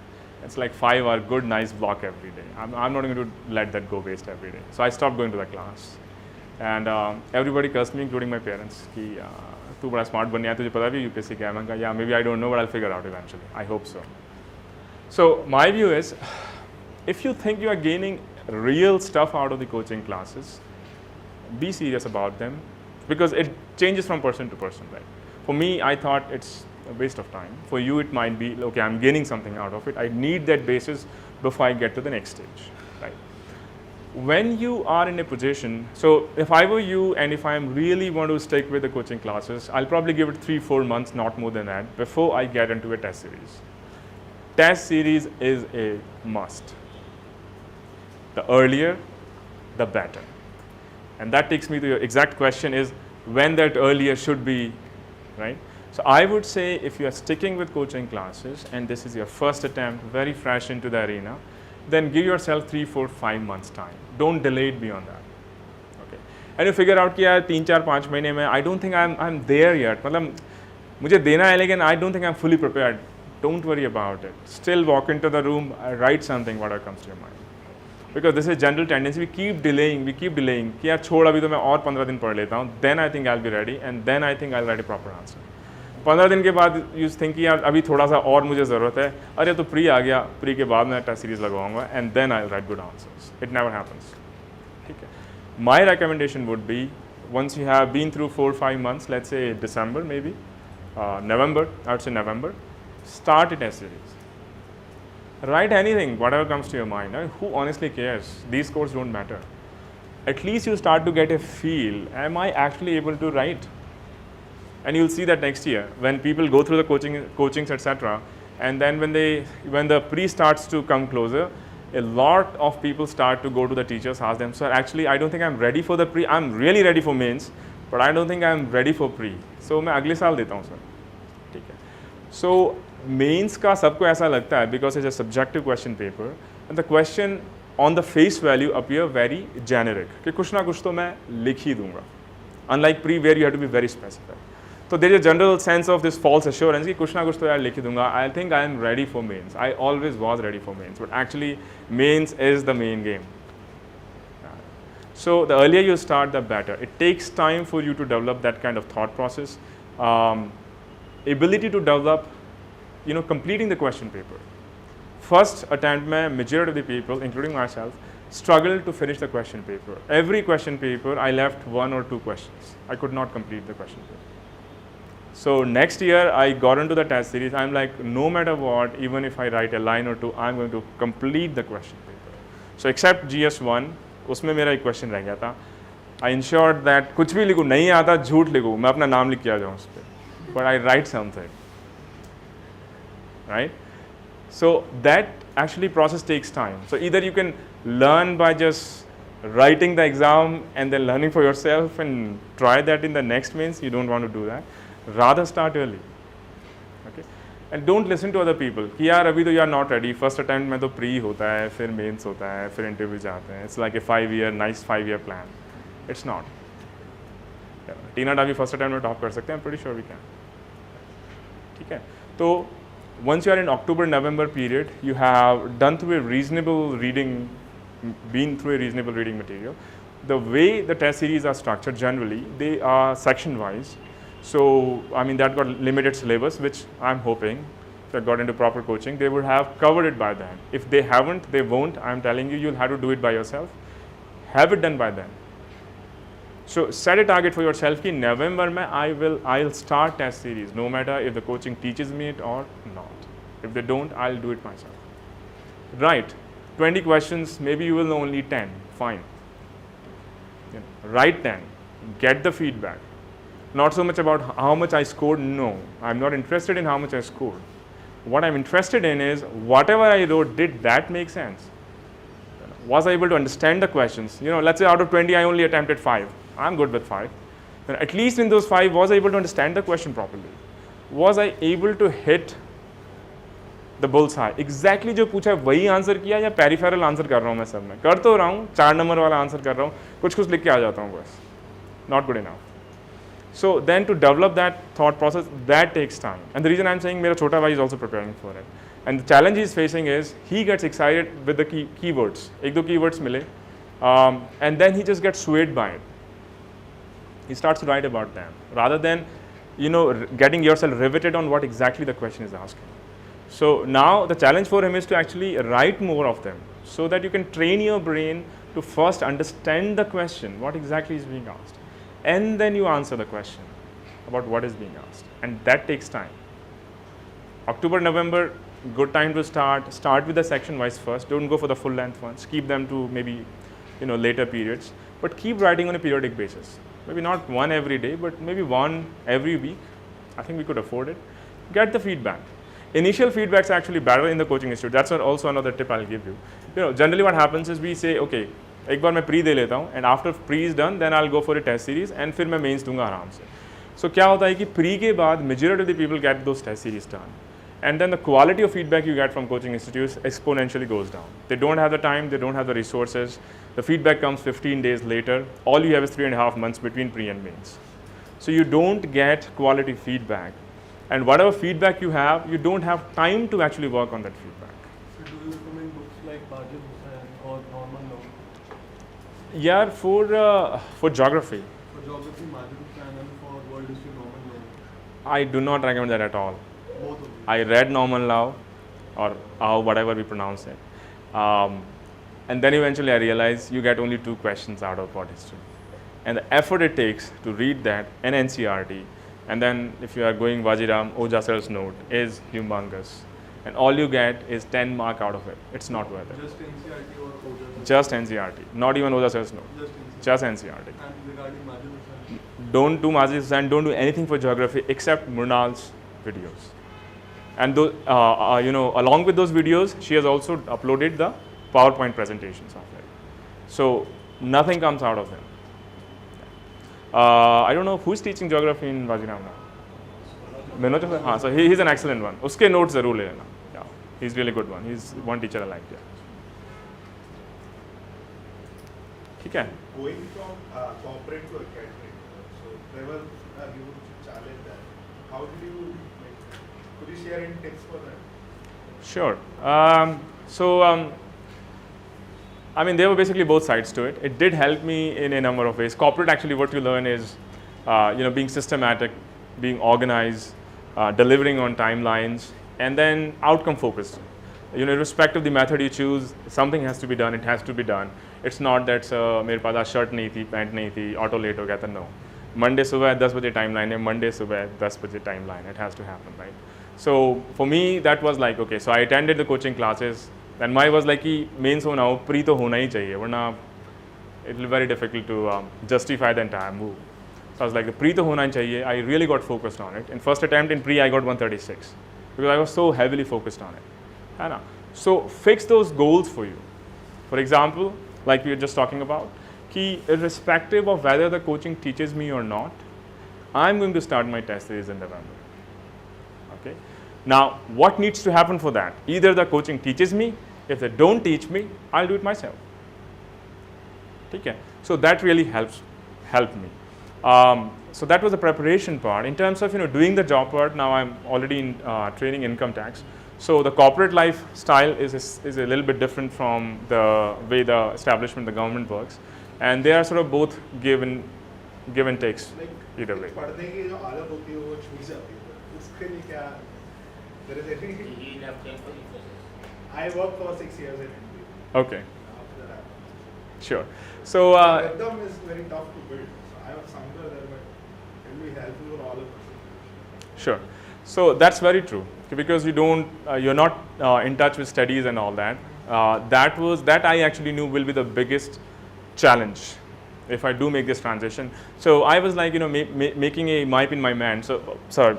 It's like 5 hour good nice block every day. I'm not going to let that go waste every day. So I stopped going to the class. And everybody cursed me, including my parents, कि तू बड़ा smart बन गया, तुझे पता भी UPSC क्या है? मैंने कहा, yeah, maybe I don't know, but I'll figure out eventually. I hope so. So my view is, if you think you are gaining real stuff out of the coaching classes, be serious about them, because it changes from person to person, right? For me, I thought it's a waste of time. For you, it might be, okay, I'm gaining something out of it. I need that basis before I get to the next stage, right? When you are in a position, so if I were you and if I really want to stick with the coaching classes, I'll probably give it 3-4 months, not more than that, before I get into a test series. Test series is a must. The earlier, the better. And that takes me to your exact question is when that earlier should be, right? So I would say if you are sticking with coaching classes and this is your first attempt, very fresh into the arena, then give yourself 3, 4, 5 months time. Don't delay it beyond that. Okay. And you figure out कि यार 3, 4, 5 महीने में I don't think I'm there yet. मतलब मुझे देना है लेकिन I don't think I'm fully prepared. Don't worry about it. Still walk into the room, write something whatever comes to your mind. Because this is general tendency. We keep delaying कि यार छोड़ अभी तो मैं और 15 दिन पढ़ लेता हूँ. Then I think I'll be ready and then I think I'll write a proper answer. 15 दिन के बाद you think कि यार अभी थोड़ा सा और मुझे ज़रूरत है. अरे तो प्री आ गया, प्री के बाद मैं टेस्ट सीरीज लगवाऊंगा and then I'll write good answers. It never happens. ठीक है. My recommendation would be once you have been through 4, 5 months, let's say December maybe, November, I would say November, start a test series. Write anything, whatever comes to your mind. I mean, who honestly cares? These scores don't matter. At least you start to get a feel, am I actually able to write? And you'll see that next year when people go through the coachings, etc. And then when the pre starts to come closer, a lot of people start to go to the teachers, ask them, sir, actually I don't think I'm ready for the pre. I'm really ready for mains, but I don't think I'm ready for pre. So मैं अगले साल देता हूँ sir. ठीक है. So mains का सबको ऐसा लगता है because it's a subjective question paper and the question on the face value appear very generic कि कुछ ना कुछ तो मैं लिख ही दूंगा, unlike pre where you have to be very specific. So there is a general sense of this false assurance कि कुछ ना कुछ तो यार लिख ही दूंगा. I think I am ready for mains. I always was ready for mains, but actually mains is the main game. So the earlier you start, the better. It takes time for you to develop that kind of thought process, ability to develop, completing the question paper. First attempt, majority of the people, including myself, struggled to finish the question paper. Every question paper, I left 1 or 2 questions. I could not complete the question paper. So next year, I got into the test series. I'm like, no matter what, even if I write a line or 2, I'm going to complete the question paper. So except GS1, उसमें मेरा एक question रह गया था. I ensured that कुछ भी लिखूँ, नहीं आता झूठ लिखूँ, मैं अपना नाम लिख के आ जाऊँ उस पर. But I write something, right? So that actually process takes time. So either you can learn by just writing the exam and then learning for yourself and try that in the next mains. You don't want to do that. Rather start early. Okay? And don't listen to other people कि यार अभी तो you are not ready. First attempt में तो pre होता है, फिर mains होता है, फिर interview जाते हैं. It's like a 5-year, nice 5-year plan. It's not. Tina dobby first attempt में top कर सकते हैं. I'm pretty sure we can. ठीक है. तो once you are in October-November period, you have done through a reasonable reading, been through a reasonable reading material. The way the test series are structured generally, they are section-wise. So, I mean, that got limited syllabus, which I'm hoping, if I got into proper coaching, they would have covered it by then. If they haven't, they won't. I'm telling you, you'll have to do it by yourself. Have it done by then. So, set a target for yourself कि November में I'll start test series, no matter if the coaching teaches me it or not. If they don't, I'll do it myself. Right, 20 questions, maybe you will know only 10, fine. Write 10, get the feedback. Not so much about how much I scored, no. I'm not interested in how much I scored. What I'm interested in is whatever I wrote, did that make sense? Was I able to understand the questions? Let's say out of 20, I only attempted 5. I'm good with 5. Then at least in those 5, was I able to understand the question properly? Was I able to hit the bullseye? Exactly जो पूछा है वही answer किया या peripheral answer कर रहा हूँ मैं सब में? कर तो रहा हूँ, 4 नंबर वाला आंसर कर रहा हूँ, कुछ लिख के आ जाता हूँ बस. Not good enough. So then to develop that thought process, that takes time. And the reason I'm saying मेरा छोटा भाई is also preparing for it. And the challenge he's facing is he gets excited with the keywords. 1-2 keywords मिले, and then he just gets swayed by it. He starts to write about them rather than, getting yourself riveted on what exactly the question is asking. So now the challenge for him is to actually write more of them so that you can train your brain to first understand the question, what exactly is being asked. And then you answer the question about what is being asked. And that takes time. October, November, good time to start. Start with the section wise first. Don't go for the full length ones. Keep them to maybe, later periods. But keep writing on a periodic basis. Maybe not one every day, but maybe one every week. I think we could afford it. Get the feedback. Initial feedback is actually better in the coaching institute. That's also another tip I'll give you. Generally what happens is we say, okay, एक बार मैं pre दे लेता हूँ, and after pre is done, then I'll go for a test series, and फिर मैं mains दूंगा आराम से. So क्या होता है कि प्री के बाद majority of the people get those test series done, And then the quality of feedback you get from coaching institutes exponentially goes down. They don't have the time, they don't have the resources. The feedback comes 15 days later. All you have is 3.5 months between pre and mains. So you don't get quality feedback. And whatever feedback you have, you don't have time to actually work on that feedback. So do you recommend books like Bajir Hussain or Norman Law? Yeah, for geography, For geography, Bajir Hussain, and for world history, Norman Law. I do not recommend that at all. Both of them. I read Norman Lau, or whatever we pronounce it. And then eventually I realized you get only 2 questions out of world history. And the effort it takes to read that and NCRT, and then if you are going Vajiram, Oja Sir's note is humongous. And all you get is 10 mark out of it. It's not worth it. Just NCRT or OJA? Just NCRT, not even Oja Sir's note. Just NCRT. Just NCRT. And regarding Bajir Hussain? Don't do Majid Hussain, don't do anything for geography except Murnal's videos. And along with those videos, she has also uploaded the PowerPoint presentations of it. So nothing comes out of them. I don't know who's teaching geography in Vajiram now. Manoj sir? हाँ, so he's an excellent one. उसके notes ज़रूर ले लेना. Yeah, he's really good one. He's one teacher I liked. Yeah. ठीक है. Going from corporate to academic, so there was a huge challenge there. How did you, could you share any tips for that? Sure. I mean, there were basically both sides to it. It did help me in a number of ways. Corporate, actually, what you learn is, being systematic, being organized, delivering on timelines, and then outcome focused. Irrespective of the method you choose, something has to be done. It has to be done. It's not that मेरे पास आज shirt नहीं थी, pant नहीं थी, auto late हो गया था. No. Monday सुबह 10 बजे timeline है. Monday सुबह 10 बजे timeline. It has to happen, right? So for me, that was like, okay. So I attended the coaching classes. And my was like कि mains होना हो, pre तो होना ही चाहिए, वरना it will be very difficult to justify the entire move. So I was like, the pre तो होना ही चाहिए. I really got focused on it. In first attempt in pre, I got 136 because I was so heavily focused on it. है ना? So fix those goals for you. For example, like we were just talking about, कि irrespective of whether the coaching teaches me or not, I'm going to start my test series in November. Okay. Now, what needs to happen for that? Either the coaching teaches me. If they don't teach me, I'll do it myself. Okay. So that really helped me. So that was the preparation part. In terms of doing the job part, now I'm already in training income tax. So the corporate lifestyle is a little bit different from the way the establishment, the government works, and they are sort of both give and takes Like, either way. पढ़ने की जो आदत होती है वो छूट जाती है. उसके लिए क्या? There is any. I worked for 6 years in India. Okay, After that, sure. So rhythm is very tough to build. So I was somewhere there, but it will be helpful for all of us. sure. So that's very true because you're not in touch with studies and all that. That I actually knew will be the biggest challenge if I do make this transition. So I was like, making a map in my mind.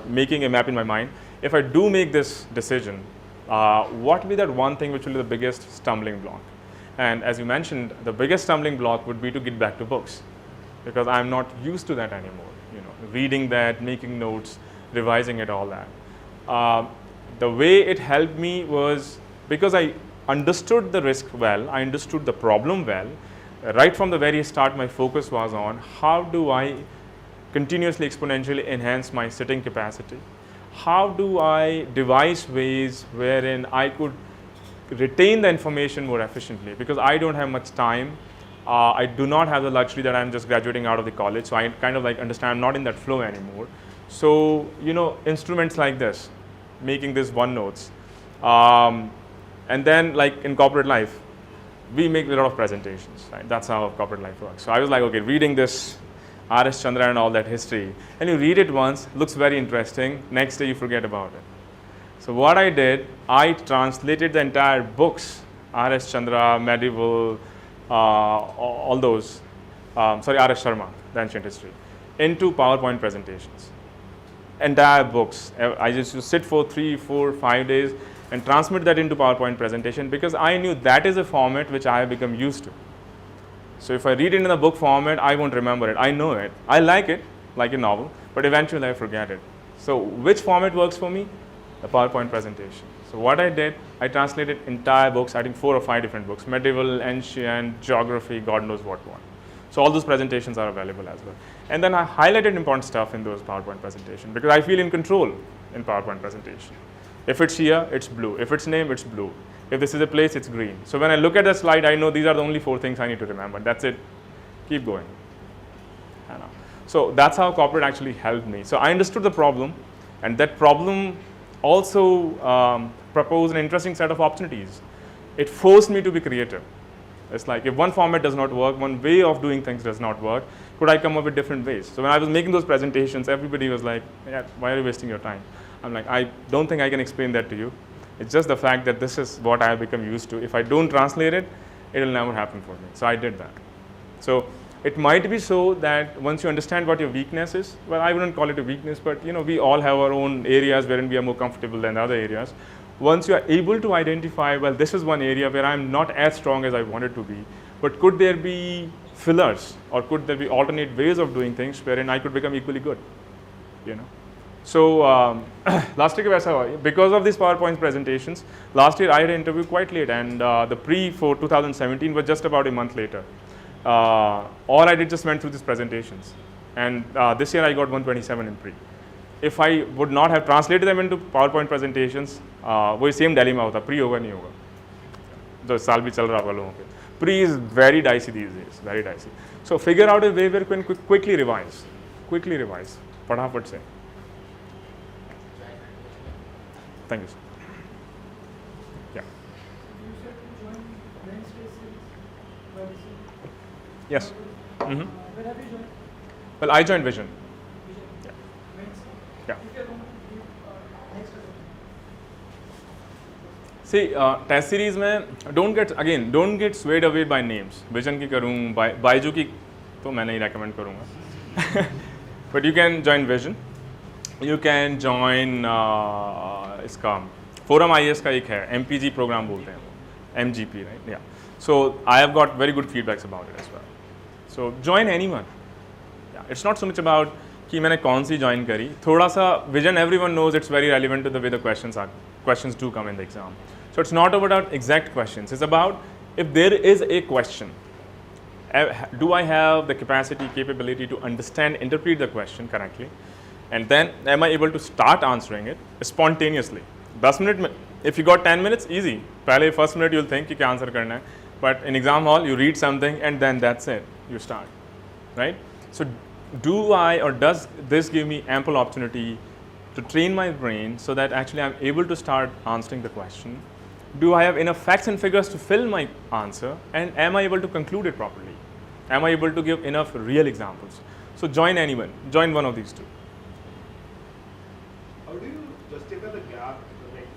Making a map in my mind. If I do make this decision, what will be that one thing which will be the biggest stumbling block? And as you mentioned, the biggest stumbling block would be to get back to books because I'm not used to that anymore. Reading that, making notes, revising it, all that. The way it helped me was because I understood the risk well, I understood the problem well. Right from the very start, my focus was on how do I continuously exponentially enhance my sitting capacity? How do I devise ways wherein I could retain the information more efficiently? Because I don't have much time. I do not have the luxury that I'm just graduating out of the college. So I kind of like understand I'm not in that flow anymore. So, instruments like this, making this OneNotes. And then like in corporate life, we make a lot of presentations, right? That's how corporate life works. So I was like, okay, reading this R.S. Chandra and all that history, and you read it once, looks very interesting, next day you forget about it. So what I did, I translated the entire books, R.S. Chandra, medieval, all those, R.S. Sharma, the ancient history, into PowerPoint presentations. Entire books. I just used to sit for 3, 4, 5 days and transmit that into PowerPoint presentation because I knew that is a format which I have become used to. So if I read it in a book format, I won't remember it. I know it. I like it, like a novel, but eventually I forget it. So which format works for me? the PowerPoint presentation. So what I did, I translated entire books, I think 4 or 5 different books, medieval, ancient, geography, God knows what one. So all those presentations are available as well. And then I highlighted important stuff in those PowerPoint presentations because I feel in control in PowerPoint presentation. If it's here, it's blue. If it's name, it's blue. If this is a place, it's green. So when I look at the slide, I know these are the only 4 things I need to remember. That's it. Keep going. So that's how corporate actually helped me. So I understood the problem, and that problem also proposed an interesting set of opportunities. It forced me to be creative. It's like if one format does not work, one way of doing things does not work, could I come up with different ways? So when I was making those presentations, everybody was like, yeah, why are you wasting your time? I'm like, I don't think I can explain that to you. It's just the fact that this is what I have become used to. If I don't translate it, it will never happen for me. So I did that. So it might be so that once you understand what your weakness is, well, I wouldn't call it a weakness, but we all have our own areas wherein we are more comfortable than other areas. Once you are able to identify, well, this is one area where I'm not as strong as I wanted to be, but could there be fillers or could there be alternate ways of doing things wherein I could become equally good, So last year वैसा हुआ, because of these PowerPoint presentations, last year I had an interview quite late, and the pre for 2017 was just about a month later. All I did just went through these presentations, and this year I got 127 in pre. If I would not have translated them into PowerPoint presentations, वही same dilemma होता, pre होगा नहीं होगा, जो साल भी चल रहा होगा लोगों के. Pre is very dicey these days, very dicey. So figure out a way where you can quickly revise, फटाफट से. Thank you, sir. Yeah. You said to join Wednesday series. Yes. Where have you joined? Well, I joined Vision. Yeah. Wednesday. Yeah. If you're going to give next See, test series में don't get swayed away by names. Vision की करूँ, बायजू की तो मैं नहीं recommend करूँगा. But you can join Vision. You can join इसका Forum IAS का एक है, MPG program बोलते हैं वो, MGP, right? Yeah. So I have got very good feedbacks about it as well. So join anyone. Yeah. It's not so much about कि मैंने कौन सी join करी. थोड़ा सा Vision, everyone knows it's very relevant to the way the questions do come in the exam. So it's not about exact questions. It's about if there is a question, do I have the capacity, capability to understand, interpret the question correctly? And then am I able to start answering it spontaneously? 10 minutes, if you got 10 minutes, easy. पहले first minute you'll think कि क्या answer करना है. But in exam hall, you read something and then that's it. You start, right? So does this give me ample opportunity to train my brain so that actually I'm able to start answering the question? Do I have enough facts and figures to fill my answer? And am I able to conclude it properly? Am I able to give enough real examples? So join anyone. Join one of these two. How do you justify the gap, like,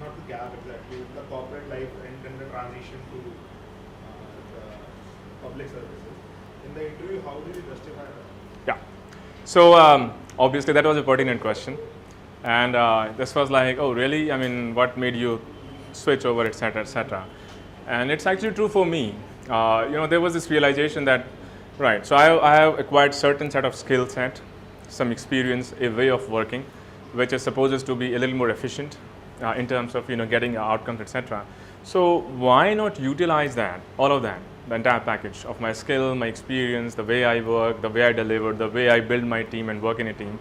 not the gap exactly, the corporate life and then the transition to the public services? In the interview, how do you justify that? Yeah. So obviously that was a pertinent question. And this was like, oh really? I mean, what made you switch over, etc., etc. And it's actually true for me. There was this realization that, right, so I have acquired certain set of skill set, some experience, a way of working, which is supposed to be a little more efficient in terms of getting outcomes, etc. So why not utilize that, all of that, the entire package of my skill, my experience, the way I work, the way I deliver, the way I build my team and work in a team,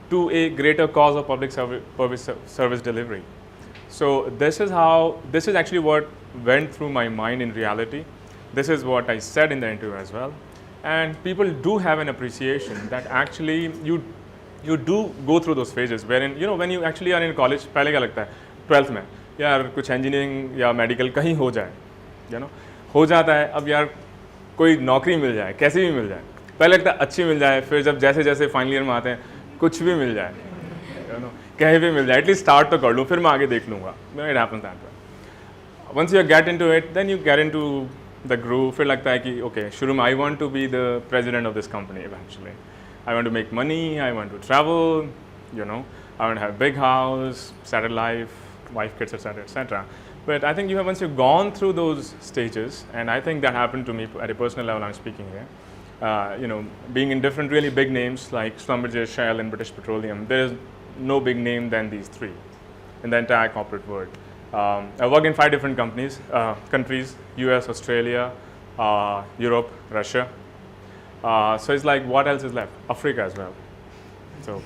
to a greater cause of public service delivery. So this is actually what went through my mind in reality. This is what I said in the interview as well. And people do have an appreciation that actually you do go through those phases wherein, when you actually are in college, पहले क्या लगता है 12th में यार कुछ engineering या medical कहीं हो जाए, हो जाता है. अब यार कोई नौकरी मिल जाए, कैसी भी मिल जाए. पहले लगता है अच्छी मिल जाए, फिर जब जैसे जैसे फाइनल ईयर में आते हैं कुछ भी मिल जाए, कहीं भी मिल जाए, एटलीस्ट स्टार्ट तो कर लूँ, फिर मैं आगे देख लूँगा. It happens that way. Once you get into it, then you get into the groove. फिर लगता है कि okay, शुरू में I want to be the president of this company eventually. I want to make money, I want to travel, I want to have a big house, settled life, wife, kids, etc., etc. But I think once you've gone through those stages, and I think that happened to me at a personal level, I'm speaking here, being in different really big names like Schlumberger, Shell, and British Petroleum, there is no big name than these three. in the entire corporate world. I work in 5 different countries: US, Australia, Europe, Russia. So it's like, what else is left? Africa as well. So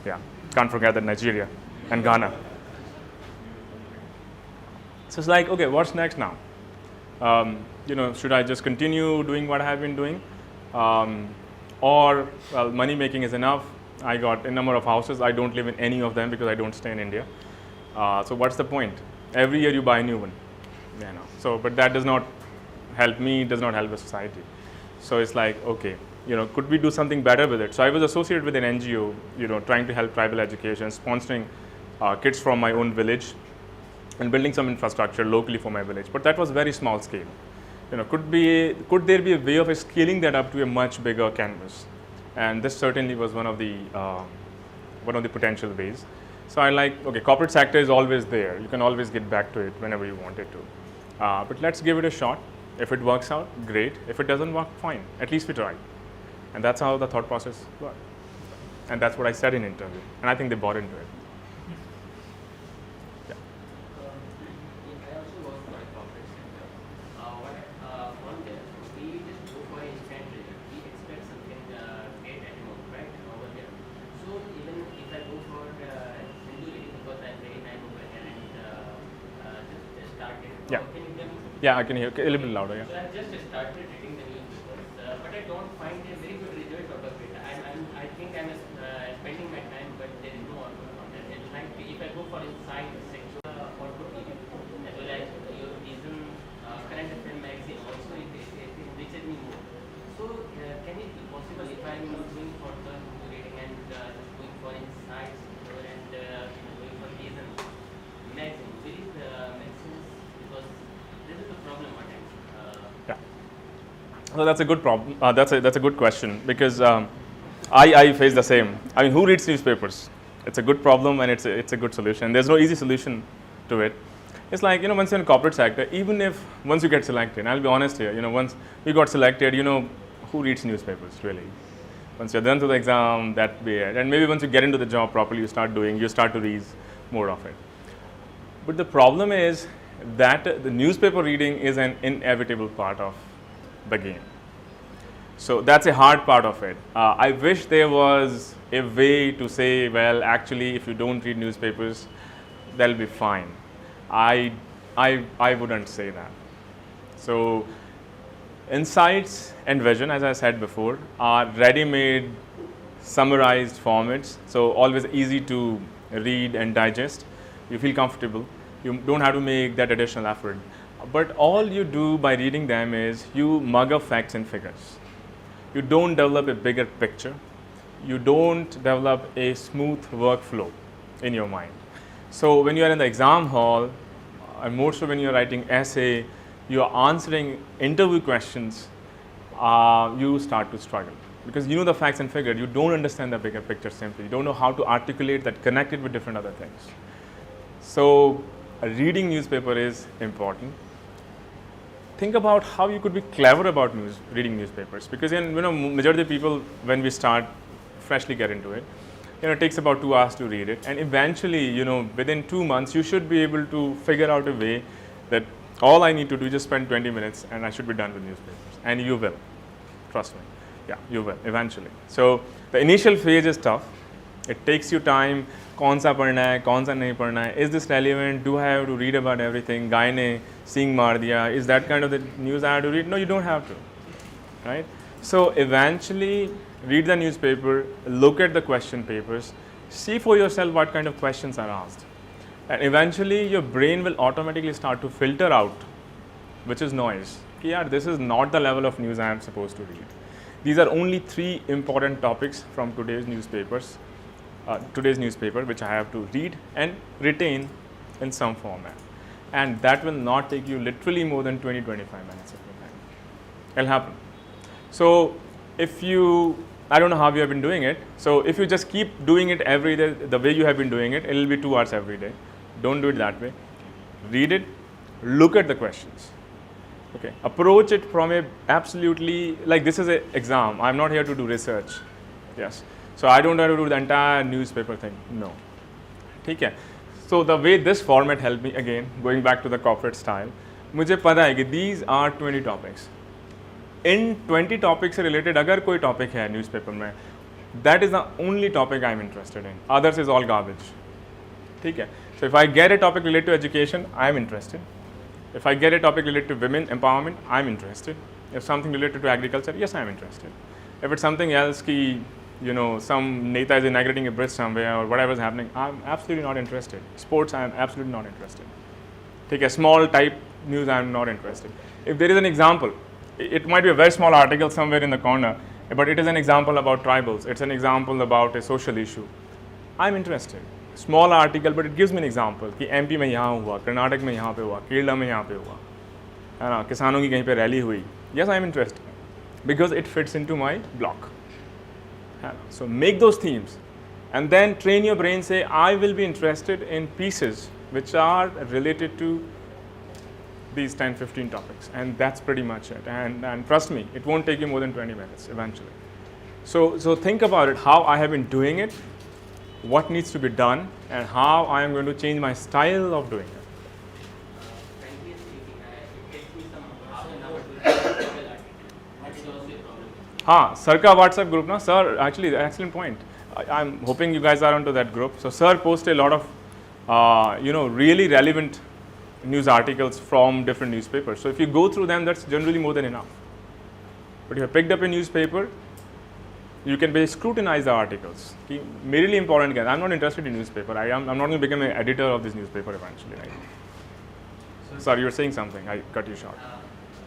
yeah, can't forget that Nigeria and Ghana. So it's like, okay, what's next now? Should I just continue doing what I have been doing? Or, well, money making is enough. I got a number of houses. I don't live in any of them because I don't stay in India. So what's the point? Every year you buy a new one. So, but that does not help me, does not help the society. So it's like, okay, could we do something better with it? So I was associated with an NGO, trying to help tribal education, sponsoring kids from my own village and building some infrastructure locally for my village. But that was very small scale. Could there be a way of scaling that up to a much bigger canvas? And this certainly was one of the potential ways. So I like, okay, corporate sector is always there. You can always get back to it whenever you wanted to. But let's give it a shot. If it works out, great. If it doesn't work, fine. At least we tried. And that's how the thought process worked. And that's what I said in interview. And I think they bought into it. I also work for a corporate sector. On there, we just go for instant result. We expect something great at home, right? Over there. So even if I go for Hindu reading, because I'm very time over here and just started. Yeah. Can you hear me? Yeah, I can hear. A little bit louder, yeah. So I just started reading the newspapers, but I don't find a very good result out of it. I think I'm spending my time, but there is no output on that. And like if I go for inside section output TV, as well as your recent current affair magazine, also it reaches me more. So can it be possible if I'm not going for the reading and just going for inside sector and going for recent magazine? Will it make sense? Because this is the problem what I'm. Yeah. So that's a good problem. That's a good question, because I face the same. I mean, who reads newspapers? It's a good problem and it's a good solution. There's no easy solution to it. It's like, once you're in corporate sector, even if once you get selected, and I'll be honest here, once you got selected, who reads newspapers really? Once you're done to the exam, that be it. And maybe once you get into the job properly, you start to read more of it. But the problem is that the newspaper reading is an inevitable part of the game. So that's a hard part of it. I wish there was a way to say, well, actually, if you don't read newspapers, that'll be fine. I wouldn't say that. So insights and vision, as I said before, are ready-made, summarized formats. So always easy to read and digest. You feel comfortable. You don't have to make that additional effort. But all you do by reading them is you mug up facts and figures. You don't develop a bigger picture. You don't develop a smooth workflow in your mind. So when you are in the exam hall, and more so when you're writing essay, you are answering interview questions, you start to struggle. Because you know the facts and figures, you don't understand the bigger picture simply. You don't know how to articulate that, connect it with different other things. So reading newspaper is important. Think about how you could be clever about reading newspapers, because majority of people, when we start freshly get into it, it takes about 2 hours to read it, and eventually, within 2 months, you should be able to figure out a way that all I need to do is just spend 20 minutes and I should be done with newspapers, and you will, trust me, yeah, you will eventually. So the initial phase is tough. It takes you time. कौन सा पढ़ना है, कौन सा नहीं पढ़ना है, is this relevant, do I have to read about everything, guy ने सींग मार दिया, is that kind of the news I have to read? No, you don't have to, right? So eventually read the newspaper, look at the question papers, see for yourself what kind of questions are asked, and eventually your brain will automatically start to filter out which is noise. Yeah, this is not the level of news I am supposed to read. These are only 3 important topics from today's newspaper, which I have to read and retain in some format. And that will not take you literally more than 20-25 minutes of your time. It'll happen. So I don't know how you have been doing it. So if you just keep doing it every day, the way you have been doing it, it'll be 2 hours every day. Don't do it that way. Read it, look at the questions. Okay, approach it from a absolutely, like this is an exam. I'm not here to do research. Yes. So I don't have to do the entire newspaper thing. No. ठीक है. So the way this format helped me, again going back to the corporate style, मुझे पता है कि these are 20 topics. इन 20 topic से related अगर कोई टॉपिक है न्यूज़पेपर में, that is the only topic I am interested in, others is all garbage. ठीक है. So if I get a topic related to education, I am interested. If I get a topic related to women empowerment, I am interested. If something related to agriculture, yes, I am interested. If it's something else, ki, you know, some neta is inaugurating a bridge somewhere or whatever is happening, I am absolutely not interested. Sports, I am absolutely not interested. Okay, small type news, I am not interested. If there is an example, it might be a very small article somewhere in the corner, but it is an example about tribals. It's an example about a social issue. I am interested. Small article, but it gives me an example कि MP में यहाँ हुआ, कर्नाटक में यहाँ पे हुआ, केरला में यहाँ पे हुआ, है ना, किसानों की कहीं पे रैली हुई. Yes, I am interested because it fits into my block. So make those themes and then train your brain, say I will be interested in pieces which are related to these 10-15 topics, and that's pretty much it. And trust me, it won't take you more than 20 minutes eventually. So think about it, how I have been doing it, what needs to be done, and how I am going to change my style of doing it. Frankly speaking, it takes me some half an hour to write a single article. That is also a problem. हाँ, sir का WhatsApp group ना, sir, actually excellent point. I'm hoping you guys are onto that group. So sir posts a lot of really relevant news articles from different newspapers. So if you go through them, that's generally more than enough. But if you picked up a newspaper, you can basically scrutinize the articles. कि मेरे लिए important क्या है? I'm not interested in newspaper. I'm not going to become an editor of this newspaper eventually. Right? Sorry, you were saying something. I cut you short.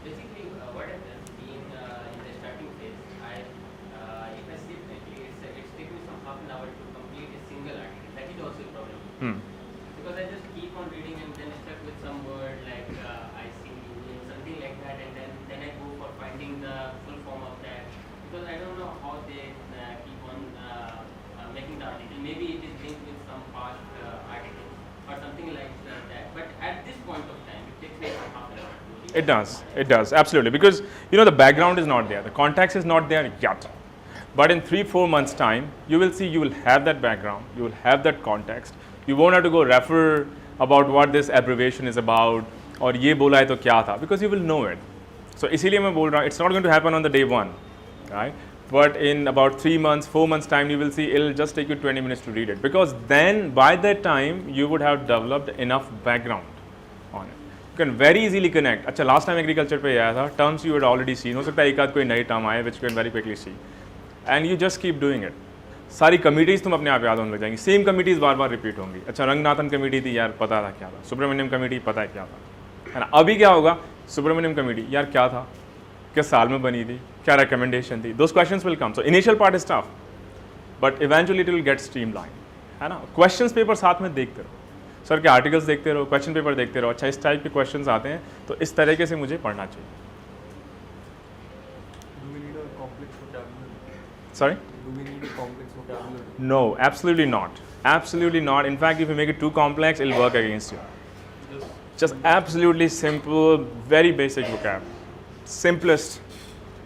Basically, what I've done in the starting phase, if I see it, it's taken me some half an hour to complete a single article. That is also a problem. Because I just keep on reading and then stuck with some word like I see you, something like that, and then I go for finding the full form of that. Because I don't know how they keep on making the article. Maybe it is linked with some past articles or something like that. But at this point of time, it takes me some half an hour to read. It does, absolutely. Because the background is not there, the context is not there yet. But in 3-4 months' time, you will have that background, you will have that context. You won't have to go refer about what this abbreviation is about or ये बोला है तो क्या था, because you will know it. So इसीलिए मैं बोल रहा हूँ, it's not going to happen on the day one, right? But in about 3 months, 4 months time, you will see it'll just take you 20 minutes to read it, because then by that time you would have developed enough background on it. You can very easily connect. अच्छा, last time agriculture पे आया था, terms you had already seen, हो सकता है एक आध कोई नई term आए which you can very quickly see, and you just keep doing it. सारी कमिटीज़ तुम अपने आप याद होने लग जाएंगी, सेम कमिटीज़ बार बार रिपीट होंगी. अच्छा, रंगनाथन कमेटी थी यार, पता था क्या था. सुब्रमण्यम कमेटी पता है क्या था, है ना. अभी क्या होगा, सुब्रमण्यम कमेटी यार क्या था, किस साल में बनी थी, क्या रिकमेंडेशन थी. Those questions will come. So initial part is tough, but eventually it will get streamline, है ना. क्वेश्चंस पेपर साथ में देखते रहो, सर के आर्टिकल्स देखते रहो, क्वेश्चन पेपर देखते रहो. अच्छा, इस टाइप के क्वेश्चंस आते हैं तो इस तरीके से मुझे पढ़ना चाहिए. Do we need a complex vocabulary? Sorry? Do we need a complex vocabulary? No, absolutely not. Absolutely not. In fact, if you make it too complex, it'll work against you. Just absolutely simple, very basic vocab. Simplest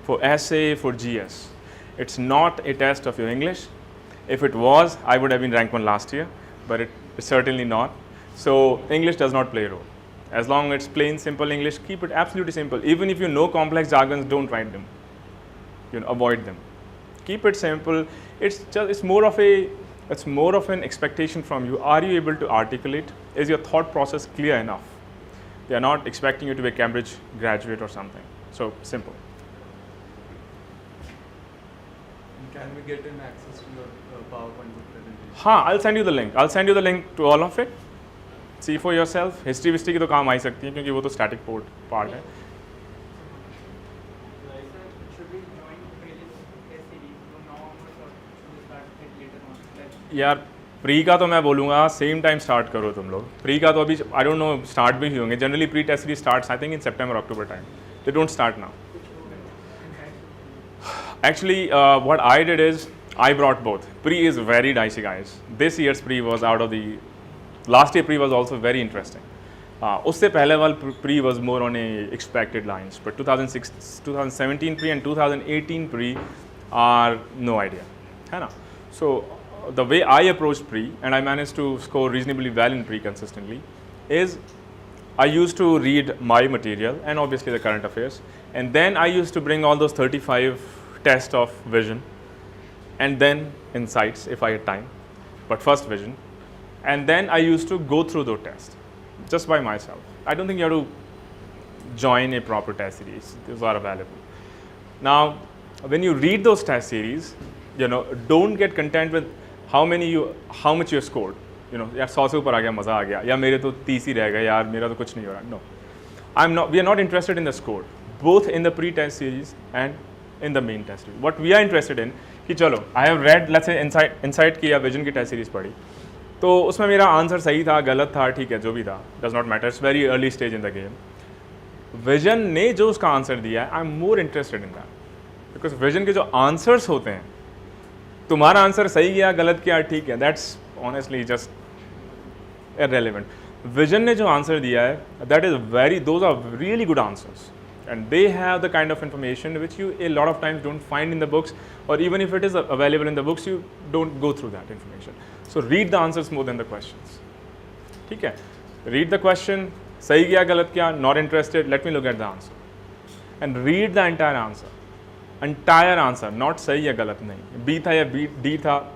for essay, for GS. It's not a test of your English. If it was, I would have been ranked 1 last year, but it's certainly not. So English does not play a role. As long as it's plain, simple English, keep it absolutely simple. Even if you know complex jargons, don't write them. Avoid them. Keep it simple. It's more of an expectation from you. Are you able to articulate? Is your thought process clear enough? They are not expecting you to be a Cambridge graduate or something. So simple. Can we get an access to your PowerPoint presentation? हाँ, I'll send you the link. I'll send you the link to all of it. See for yourself. History की तो काम आ ही सकती है क्योंकि वो तो static part है. Should we join Pages series from now onwards or should we start it later on? Like, यार प्री का तो मैं बोलूँगा सेम टाइम स्टार्ट करो तुम लोग. प्री का तो अभी आई डोंट नो स्टार्ट भी होंगे. Generally pre test series starts I think in September October time. They don't start now. Actually, what I did is I brought both. Pre is very dicey, guys. This year's pre was out of the. Last year pre was also very interesting. उससे पहले वाला pre was more on a expected lines, but 2017 pre and 2018 pre are no idea, है ना. So the way I approached pre, and I managed to score reasonably well in pre consistently, is I used to read my material and obviously the current affairs, and then I used to bring all those 35 tests of vision, and then insights if I had time, but first vision, and then I used to go through those tests just by myself. I don't think you have to join a proper test series. Those are available. Now, when you read those test series, don't get content with how much you have scored. यार 100 से ऊपर आ गया, मज़ा आ गया, या मेरे तो 30 ही रह गए यार, मेरा तो कुछ नहीं हो रहा. No, we are not interested in the score, both in the pre-test series and in the main test series. What we are interested in कि चलो, I have read, let's say insight की या vision की test series पढ़ी, तो उसमें मेरा answer सही था, गलत था, ठीक है, जो भी था, does not matter. It's very early stage in the game. Vision ने जो उसका आंसर दिया है, I'm more interested in that, because vision के जो answers होते हैं, तुम्हारा आंसर सही गया, गलत किया, ठीक है, that's honestly just irrelevant. Vision ने जो आंसर दिया है, those are really good answers, and they have the kind of information which you a lot of times don't find in the books, or even if it is available in the books, you don't go through that information. So read the answers more than the questions. ठीक है, read the question, सही गया, गलत किया, not interested, let me look at the answer, and read the entire answer, not सही या गलत नहीं, B था या D था,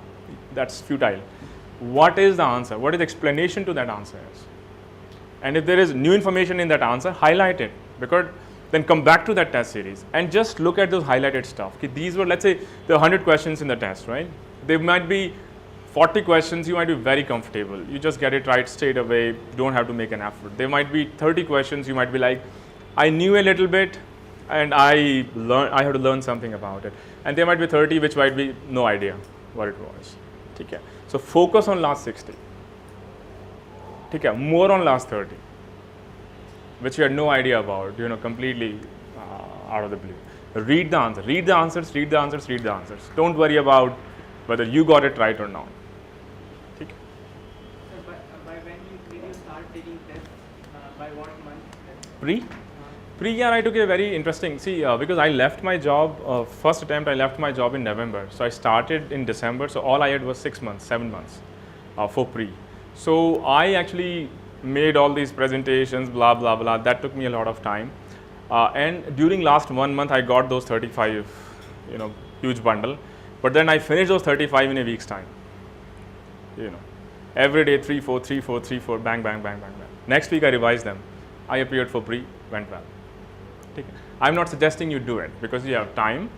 that's futile. What is the answer? What is the explanation to that answer is? And if there is new information in that answer, highlight it, because then come back to that test series and just look at those highlighted stuff. Okay, these were, let's say, there are 100 questions in the test, right? There might be 40 questions, you might be very comfortable. You just get it right straight away, don't have to make an effort. There might be 30 questions, you might be like, I knew a little bit and I have to learn something about it. And there might be 30 which might be no idea what it was. Okay. So focus on last 60. Okay. More on last 30, which you had no idea about, completely out of the blue. Read the answer. Read the answers. Read the answers. Read the answers. Don't worry about whether you got it right or not. Okay. So by when you start taking tests? By what month? Pre, yeah, I took a very interesting, because I left my job, first attempt I left my job in November. So I started in December, so all I had was 7 months for pre. So I actually made all these presentations, blah, blah, blah. That took me a lot of time. And during last 1 month, I got those 35, huge bundle. But then I finished those 35 in a week's time. Every day, 3, 4, bang, bang, bang, bang, bang. Next week, I revised them. I appeared for pre, went well. I'm not suggesting you do it because you have time.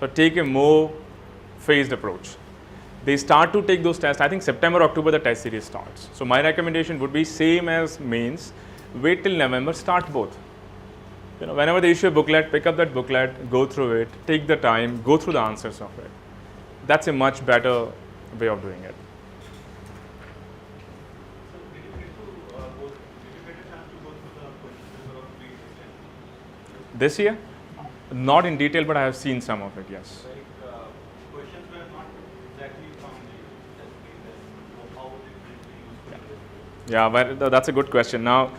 So take a more phased approach. They start to take those tests, I think September, October, the test series starts. So my recommendation would be same as mains, wait till November, start both. Whenever they issue a booklet, pick up that booklet, go through it, take the time, go through the answers of it. That's a much better way of doing it. So did you get a chance to go through the questions or pre-test? This year? Not in detail, but I have seen some of it, yes. Like questions were not exactly from the test series. How would it be used? Yeah, but that's a good question. Now,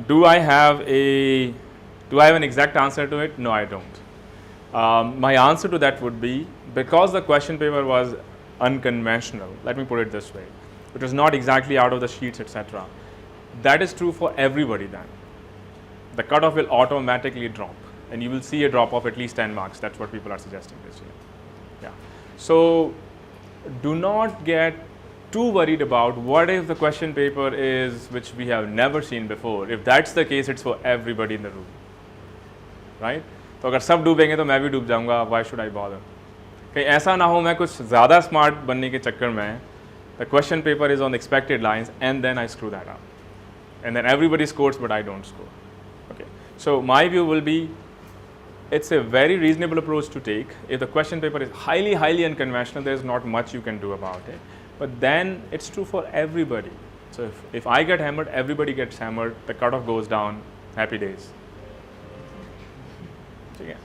do I have an exact answer to it? No, I don't. My answer to that would be, because the question paper was unconventional, let me put it this way, it was not exactly out of the sheets, etc. That is true for everybody then. The cutoff will automatically drop, and you will see a drop of at least 10 marks. That's what people are suggesting this year. Yeah. So do not get too worried about what if the question paper is which we have never seen before. If that's the case, it's for everybody in the room, right? तो अगर सब डूबेंगे तो मैं भी डूब जाऊंगा. Why should I bother? कहीं ऐसा ना हो मैं कुछ ज़्यादा स्मार्ट बनने के चक्कर में the question paper is on expected lines and then I screw that up, and then everybody scores but I don't score. Okay. So my view will be, it's a very reasonable approach to take. If the question paper is highly, highly unconventional, there is not much you can do about it. But then it's true for everybody. So if I get hammered, everybody gets hammered. The cutoff goes down. Happy days. Yeah.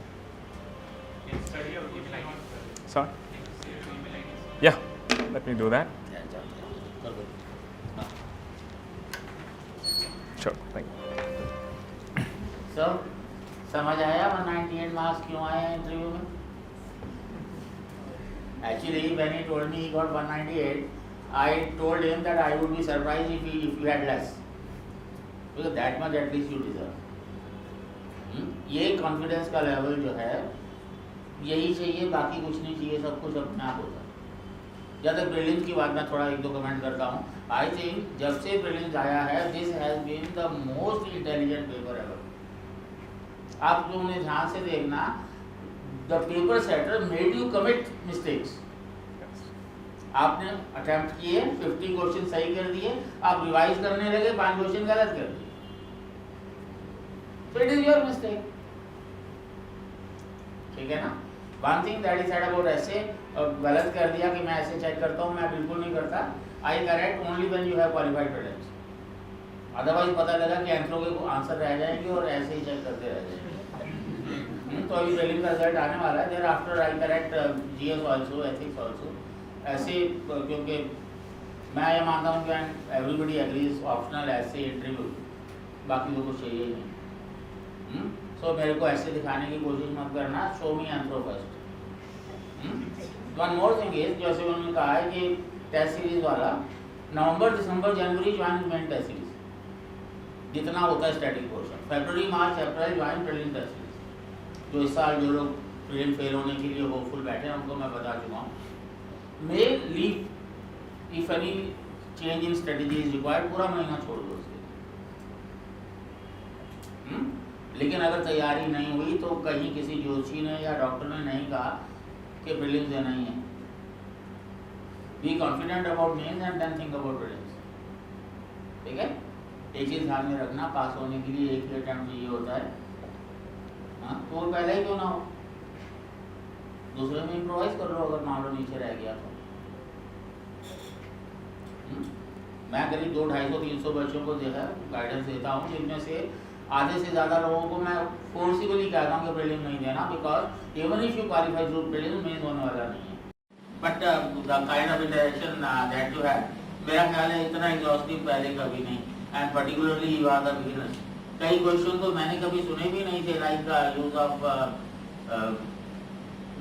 Sorry? Yeah, let me do that. Sure, thank you. So, समझ आया 198 marks क्यों आए हैं interview में? Actually, when he told me he got 198, I told him that I would be surprised if you had less. Because that much at least you deserve. ये confidence का level जो है यही चाहिए, बाकी कुछ नहीं चाहिए, सब कुछ अपने आप होता है। जब तक प्रीलिम्स की बात मैं थोड़ा एक दो कमेंट करता हूँ, आई थिंक जब से प्रीलिम्स आया है this has been the most intelligent paper ever. आप लोगों ने ध्यान से देखना, the paper setter made you commit mistakes. आपने अटेम्प्ट किए, 50 क्वेश्चन सही कर दिए, आप रिवाइज करने लगे, 5 क्वेश्चन गलत कर दिए, so it is your mistake, ठीक है ना। One thing that is said about ऐसे, गलत कर दिया कि मैं ऐसे चेक करता हूँ, मैं बिल्कुल नहीं करता। आई correct only when you have qualified prelims, otherwise पता लगा कि आंसरों के आंसर रह जाएंगे और ऐसे ही चेक करते रह जाएंगे। तो अभी प्रीलिम का रिजल्ट आने वाला है, thereafter I correct GS also, ethics also, ऐसे क्योंकि मैं ये मानता हूँ कि एवरीबडी एग्रीज ऑप्शनल ऐसे इंटरव्यू, बाकी तो कुछ चाहिए ही नहीं। सो मेरे को ऐसे दिखाने की कोशिश मत करना, show me answer first. One more thing is, जैसे उन्होंने कहा है कि टेस्ट सीरीज वाला नवंबर दिसंबर जनवरी ज्वाइन मेन टेस्ट सीरीज जितना होता है स्टैटिक पोर्शन, फरवरी मार्च अप्रैल ज्वाइन प्रीलिम टेस्ट सीरीज। जो इस साल जो लोग प्रीलिम फेल होने के लिए होपफुल बैठे हैं उनको मैं बता चुका हूँ, may leave if any change in strategy is required, पूरा महीना छोड़ दो उसके। लेकिन अगर तैयारी नहीं हुई तो कहीं किसी जोशी ने या डॉक्टर ने नहीं कहा कि प्रीलिम्स देना ही है। Be confident about mains and then think about prelims, ठीक है। एक चीज़ ध्यान में रखना, पास होने के लिए एक ही अटेम्प्ट चाहिए होता है, हाँ, तो वो पहले ही क्यों ना हो, दूसरे में इम्प्रोवाइज कर लो अगर मान लो नीचे रह गया तो। मैं करीब 200-250-300 बच्चों को जो है गाइडेंस देता हूँ, जिनमें से आधे से ज़्यादा लोगों को मैं फोर्सिबली कहता हूँ कि प्रीलिम नहीं देना, because even if you qualify through prelim mains होने वाला नहीं है। But the kind of interaction that you have, मेरा ख्याल है इतना एग्जॉस्टिव पहले कभी नहीं, and particularly you are the beginners. कई क्वेश्चन तो मैंने कभी सुने भी नहीं थे, like the use of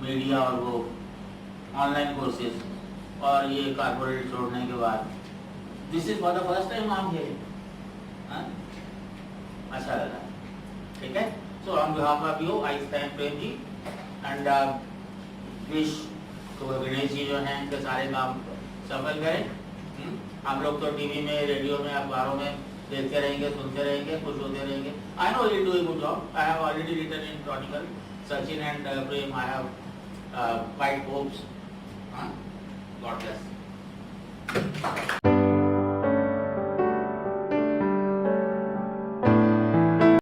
media और वो ऑनलाइन कोर्सेज, और ये कॉर्पोरेट छोड़ने के बाद this is for the first time I am here, अच्छा लगा, ठीक है। So on behalf of you I thank Prem ji and wish to Ganesh जी जो हैं इनके सारे काम सफल करें। हम लोग तो टीवी में, रेडियो में, अखबारों में देखते रहेंगे, सुनते रहेंगे, खुश होते रहेंगे। I know you do a good job, I have already written in Chronicle, Sachin and Prem, I have quite hopes. God bless.